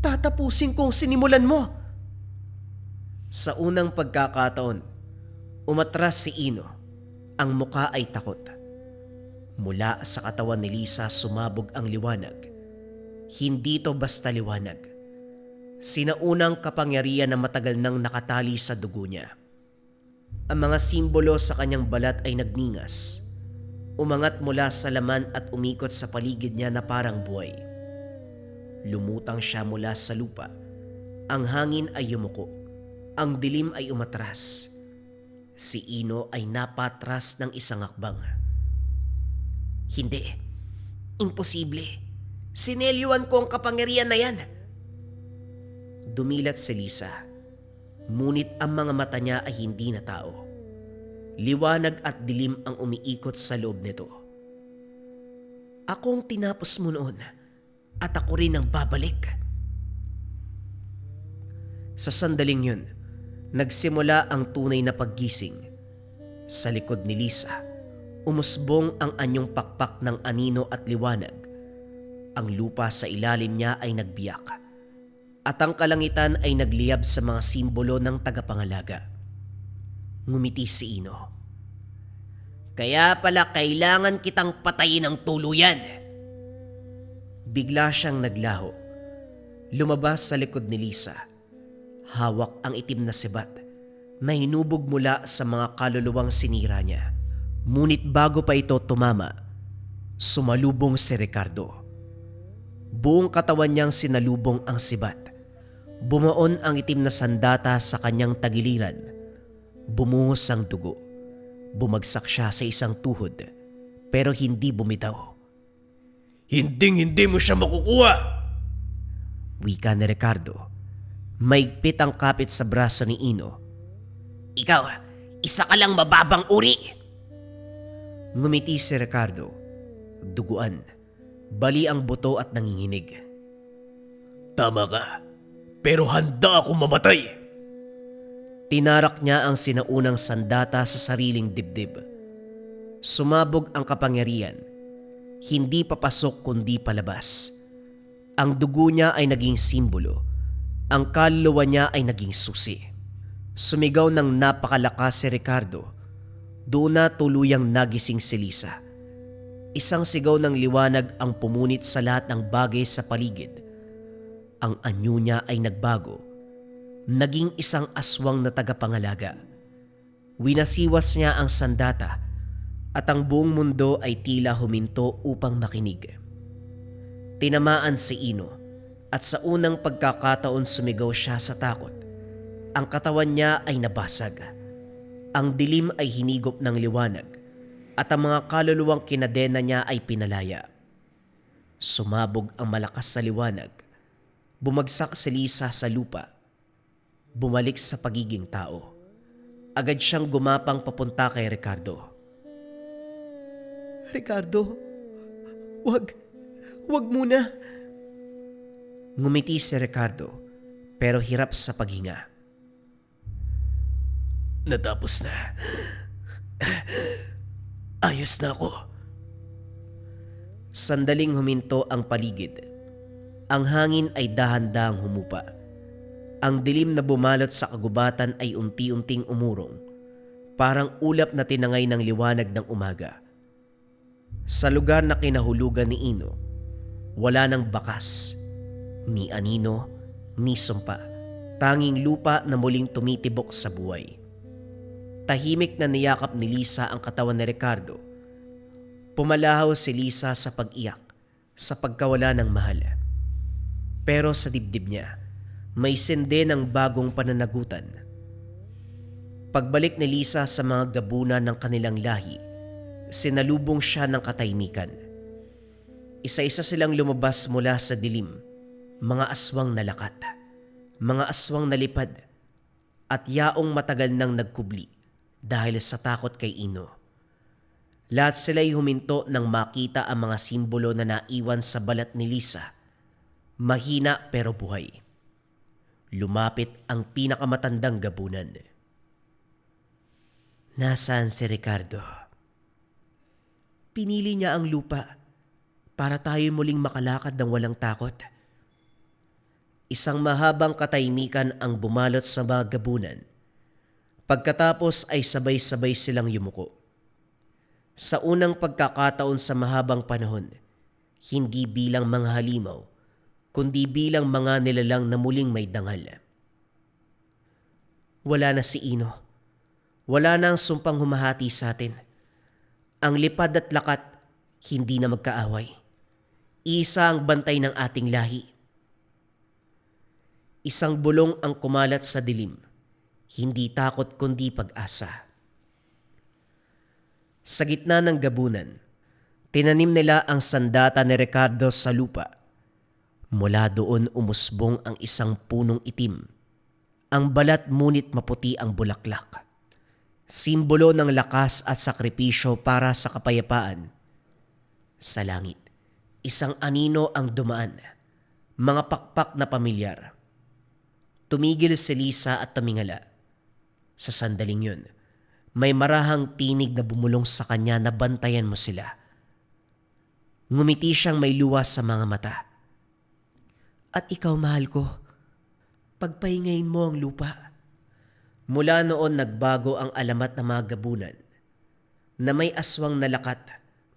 Tatapusin ko ang sinimulan mo.
Sa unang pagkakataon, umatras si Ino. Ang muka ay takot. Mula sa katawan ni Lisa sumabog ang liwanag. Hindi to basta liwanag. Sinaunang kapangyarihan na matagal nang nakatali sa dugo niya. Ang mga simbolo sa kanyang balat ay nagningas. Umangat mula sa laman at umikot sa paligid niya na parang buhay. Lumutang siya mula sa lupa. Ang hangin ay yumuko. Ang dilim ay umatras. Si Ino ay napatras ng isang hakbang.
Hindi. Imposible. Sinelyuan ko ang kapangyarihan na yan.
Dumilat si Lisa. Ngunit ang mga mata niya ay hindi na tao. Liwanag at dilim ang umiikot sa loob nito.
Ako ang tinapos mo noon at ako rin ang babalik.
Sa sandaling yun, nagsimula ang tunay na paggising. Sa likod ni Lisa, umusbong ang anyong pakpak ng anino at liwanag. Ang lupa sa ilalim niya ay nagbiyak. At ang kalangitan ay nagliyab sa mga simbolo ng tagapangalaga. Ngumiti si Ino.
Kaya pala kailangan kitang patayin ng tuluyan.
Bigla siyang naglaho. Lumabas sa likod ni Lisa. Hawak ang itim na sibat na hinubog mula sa mga kaluluwang sinira niya. Ngunit bago pa ito tumama, sumalubong si Ricardo. Buong katawan niyang sinalubong ang sibat. Bumaon ang itim na sandata sa kanyang tagiliran. Bumuhos ang dugo. Bumagsak siya sa isang tuhod, pero hindi bumitaw.
Hinding-hindi mo siya makukuha!
Wika ni Ricardo. Maigpit ang kapit sa braso ni Ino.
Ikaw, isa ka lang mababang uri.
Ngumiti si Ricardo. Duguan. Bali ang buto at nanginginig.
Tama ka, pero handa akong mamatay.
Tinarak niya ang sinaunang sandata sa sariling dibdib. Sumabog ang kapangyarihan. Hindi papasok kundi palabas. Ang dugo niya ay naging simbolo. Ang kaluluwa niya ay naging susi. Sumigaw ng napakalakas si Ricardo. Doon na tuluyang nagising si Lisa. Isang sigaw ng liwanag ang pumunit sa lahat ng bagay sa paligid. Ang anyo niya ay nagbago. Naging isang aswang na tagapangalaga. Winasiwas niya ang sandata at ang buong mundo ay tila huminto upang makinig. Tinamaan si Ino at sa unang pagkakataon sumigaw siya sa takot. Ang katawan niya ay nabasag. Ang dilim ay hinigop ng liwanag at ang mga kaluluwang kinadena niya ay pinalaya. Sumabog ang malakas sa liwanag. Bumagsak si Lisa sa lupa. Bumalik sa pagiging tao. Agad siyang gumapang papunta kay Ricardo.
Ricardo, wag muna.
Ngumiti si Ricardo pero hirap sa paghinga.
Natapos na. Ayos na ako.
Sandaling huminto ang paligid. Ang hangin ay dahan-dahang humupa. Ang dilim na bumalot sa kagubatan ay unti-unting umurong, parang ulap na tinangay ng liwanag ng umaga. Sa lugar na kinahulugan ni Ino, wala nang bakas, ni anino, ni sumpa, tanging lupa na muling tumitibok sa buhay. Tahimik na niyakap ni Lisa ang katawan ni Ricardo. Pumalahaw si Lisa sa pag-iyak, sa pagkawala ng mahal. Pero sa dibdib niya, may sinde ng bagong pananagutan. Pagbalik ni Lisa sa mga gabunan ng kanilang lahi, sinalubong siya ng katahimikan. Isa-isa silang lumabas mula sa dilim, mga aswang na lakat, mga aswang na lipad, at yaong matagal nang nagkubli dahil sa takot kay Ino. Lahat sila'y huminto nang makita ang mga simbolo na naiwan sa balat ni Lisa. Mahina pero buhay. Lumapit ang pinakamatandang gabunan. Nasaan si Ricardo? Pinili niya ang lupa para tayo muling makalakad ng walang takot. Isang mahabang katahimikan ang bumalot sa mga gabunan. Pagkatapos ay sabay-sabay silang yumuko. Sa unang pagkakataon sa mahabang panahon, hindi bilang mga halimaw, kundi bilang mga nilalang na muling may dangal. Wala na si Ino. Wala na ang sumpang humahati sa atin. Ang lipad at lakat, hindi na magkaaway. Isa ang bantay ng ating lahi. Isang bulong ang kumalat sa dilim, hindi takot kundi pag-asa. Sa gitna ng gabunan, tinanim nila ang sandata ni Ricardo sa lupa. Mula doon umusbong ang isang punong itim. Ang balat ngunit maputi ang bulaklak. Simbolo ng lakas at sakripisyo para sa kapayapaan. Sa langit, isang anino ang dumaan. Mga pakpak na pamilyar. Tumigil si Lisa at tumingala. Sa sandaling yun, may marahang tinig na bumulong sa kanya na bantayan mo sila. Ngumiti siyang may luwas sa mga mata. At ikaw, mahal ko, pagpahingayin mo ang lupa. Mula noon nagbago ang alamat ng mga gabunan na may aswang na lakat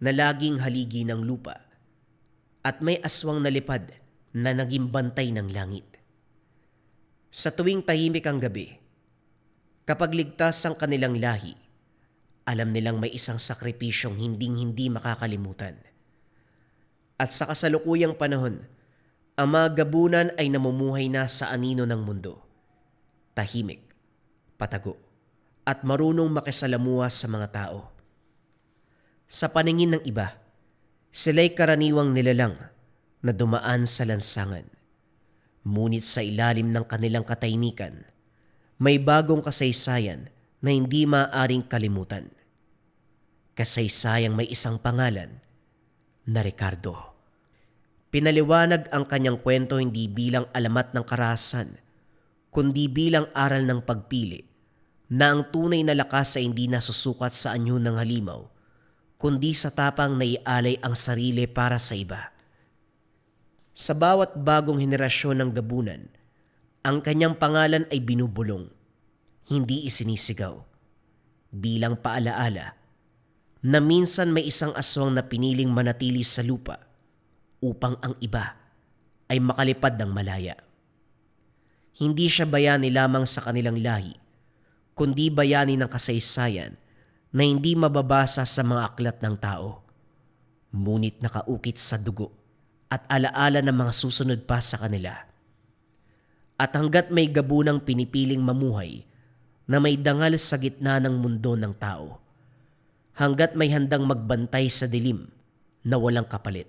na laging haligi ng lupa at may aswang na lipad na naging bantay ng langit. Sa tuwing tahimik ang gabi, kapag ligtas ang kanilang lahi, alam nilang may isang sakripisyong hinding-hindi makakalimutan. At sa kasalukuyang panahon, ang mga gabunan ay namumuhay na sa anino ng mundo. Tahimik, patago, at marunong makisalamuha sa mga tao. Sa paningin ng iba, sila'y karaniwang nilalang na dumaan sa lansangan. Ngunit sa ilalim ng kanilang katahimikan, may bagong kasaysayan na hindi maaaring kalimutan. Kasaysayang may isang pangalan na Ricardo. Pinaliwanag ang kanyang kwento hindi bilang alamat ng karahasan, kundi bilang aral ng pagpili na ang tunay na lakas ay hindi nasusukat sa anyo ng halimaw, kundi sa tapang na ialay ang sarili para sa iba. Sa bawat bagong henerasyon ng gabunan, ang kanyang pangalan ay binubulong, hindi isinisigaw, bilang paalaala na minsan may isang aswang na piniling manatili sa lupa upang ang iba ay makalipad ng malaya. Hindi siya bayani lamang sa kanilang lahi, kundi bayani ng kasaysayan na hindi mababasa sa mga aklat ng tao, ngunit nakaukit sa dugo at alaala ng mga susunod pa sa kanila. At hanggat may gabunang pinipiling mamuhay na may dangal sa gitna ng mundo ng tao, hanggat may handang magbantay sa dilim na walang kapalit,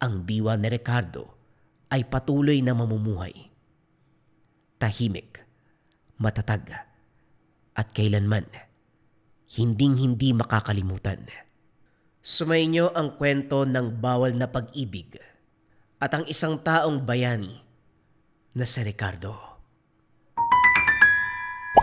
ang diwa ni Ricardo ay patuloy na mamumuhay. Tahimik, matatag, at kailanman hinding-hindi makakalimutan. Sumainyo ang kwento ng bawal na pag-ibig at ang isang taong bayani na si Ricardo.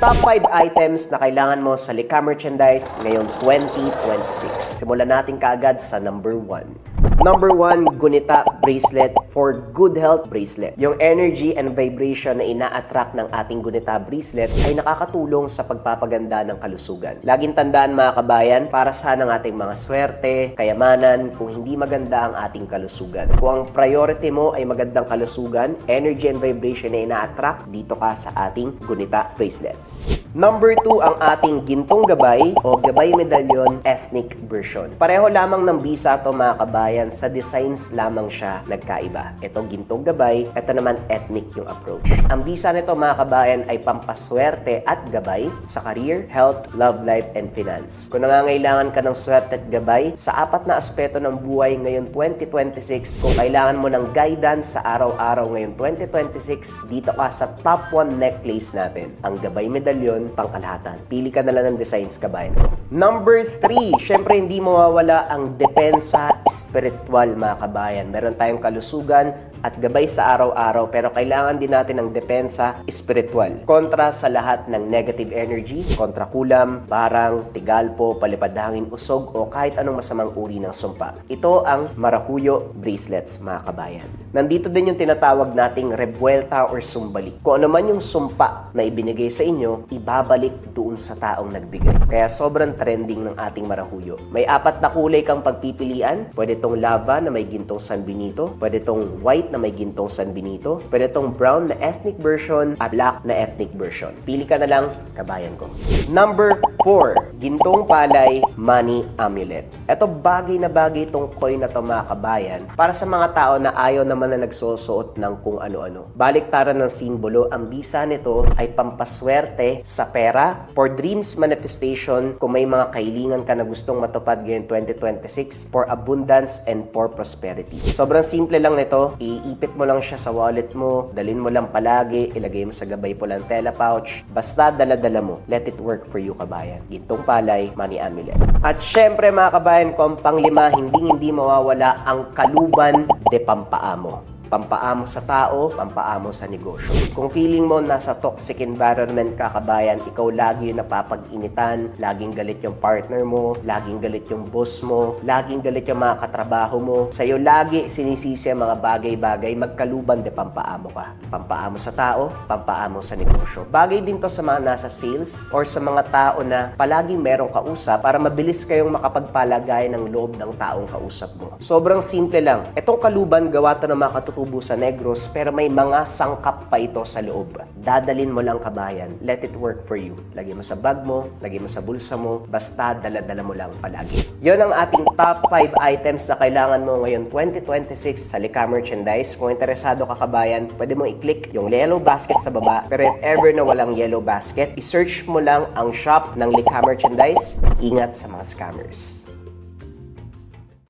Top 5 items na kailangan mo sa Lika Merchandise ngayong 2026. Simulan natin kaagad sa number 1. Number 1, Gunita Bracelet for Good Health Bracelet. Yung energy and vibration na ina-attract ng ating Gunita Bracelet ay nakakatulong sa pagpapaganda ng kalusugan. Laging tandaan mga kabayan, para saan ang ating mga swerte, kayamanan, kung hindi maganda ang ating kalusugan. Kung ang priority mo ay magandang kalusugan, energy and vibration na ina-attract, dito ka sa ating Gunita Bracelets. Number 2, ang ating Gintong Gabay o Gabay Medallion Ethnic Version. Pareho lamang ng bisa to mga kabayan sa designs lamang siya nagkaiba. Ito gintong gabay, ito naman ethnic yung approach. Ang bisa nito mga kabayan ay pampaswerte at gabay sa career, health, love life, and finance. Kung nangangailangan ka ng swerte at gabay sa apat na aspeto ng buhay ngayon 2026, kung kailangan mo ng guidance sa araw-araw ngayon 2026, dito ka sa top 1 necklace natin, ang gabay medalyon pangkalahatan. Pili ka na lang ng designs, kabayan ko. Number 3, syempre hindi mawawala ang depensa spiritual mga kabayan. Meron tayong kalusugan at gabay sa araw-araw pero kailangan din natin ng depensa spiritual. Kontra sa lahat ng negative energy, kontra kulam, barang, tigalpo, palipadhangin, usog o kahit anong masamang uri ng sumpa. Ito ang Maracuyo bracelets mga kabayan. Nandito din yung tinatawag nating rebuelta or sumbalik. Kung ano man yung sumpa na ibinigay sa inyo, ibabalik doon sa taong nagbigay. Kaya sobrang trending ng ating Maracuyo. May 4 na kulay kang pagpipilian. Pwede tong lava na may gintong San Benito, pwede tong white na may gintong San Benito, pwede tong brown na ethnic version at black na ethnic version. Pili ka na lang, kabayan ko. Number 4, gintong palay money amulet. Ito bagay na bagay itong coin na to mga kabayan para sa mga tao na ayaw naman na nagsusuot ng kung ano-ano. Baliktaran ng simbolo, ang bisa nito ay pampaswerte sa pera, for dreams manifestation, kung may mga kahilingan ka na gustong matupad ngayon 2026, for abundance and for prosperity. Sobrang simple lang nito, iipit mo lang siya sa wallet mo, dalhin mo lang palagi, ilagay mo sa gabay po lang tela pouch, basta dala-dala mo, let it work for you kabayan. Gintong palay, money amulet. At syempre mga kabayan ko, ang panglima, hindi mawawala ang kaluban de pampaamo. Pampaamo sa tao, pampaamo sa negosyo. Kung feeling mo nasa toxic environment ka kabayan, ikaw lagi yung napapag-initan, laging galit yung partner mo, laging galit yung boss mo, laging galit yung mga katrabaho mo, sa'yo lagi sinisisi ang mga bagay-bagay, magkaluban de pampaamo ka. Pampaamo sa tao, pampaamo sa negosyo. Bagay din to sa mga nasa sales or sa mga tao na palaging merong kausap para mabilis kayong makapagpalagay ng loob ng taong kausap mo. Sobrang simple lang. Itong kaluban, gawa to ng mga katutubo sa Negros, pero may mga sangkap pa ito sa loob. Dadalin mo lang kabayan. Let it work for you. Lagay mo sa bag mo, lagay mo sa bulsa mo, basta dala-dala mo lang palagi. Yon ang ating top 5 items na kailangan mo ngayon 2026 sa Likha Merchandise. Kung interesado ka kabayan, pwede mong i-click yung yellow basket sa baba. Pero if ever na walang yellow basket, i-search mo lang ang shop ng Likha Merchandise. Ingat sa mga scammers.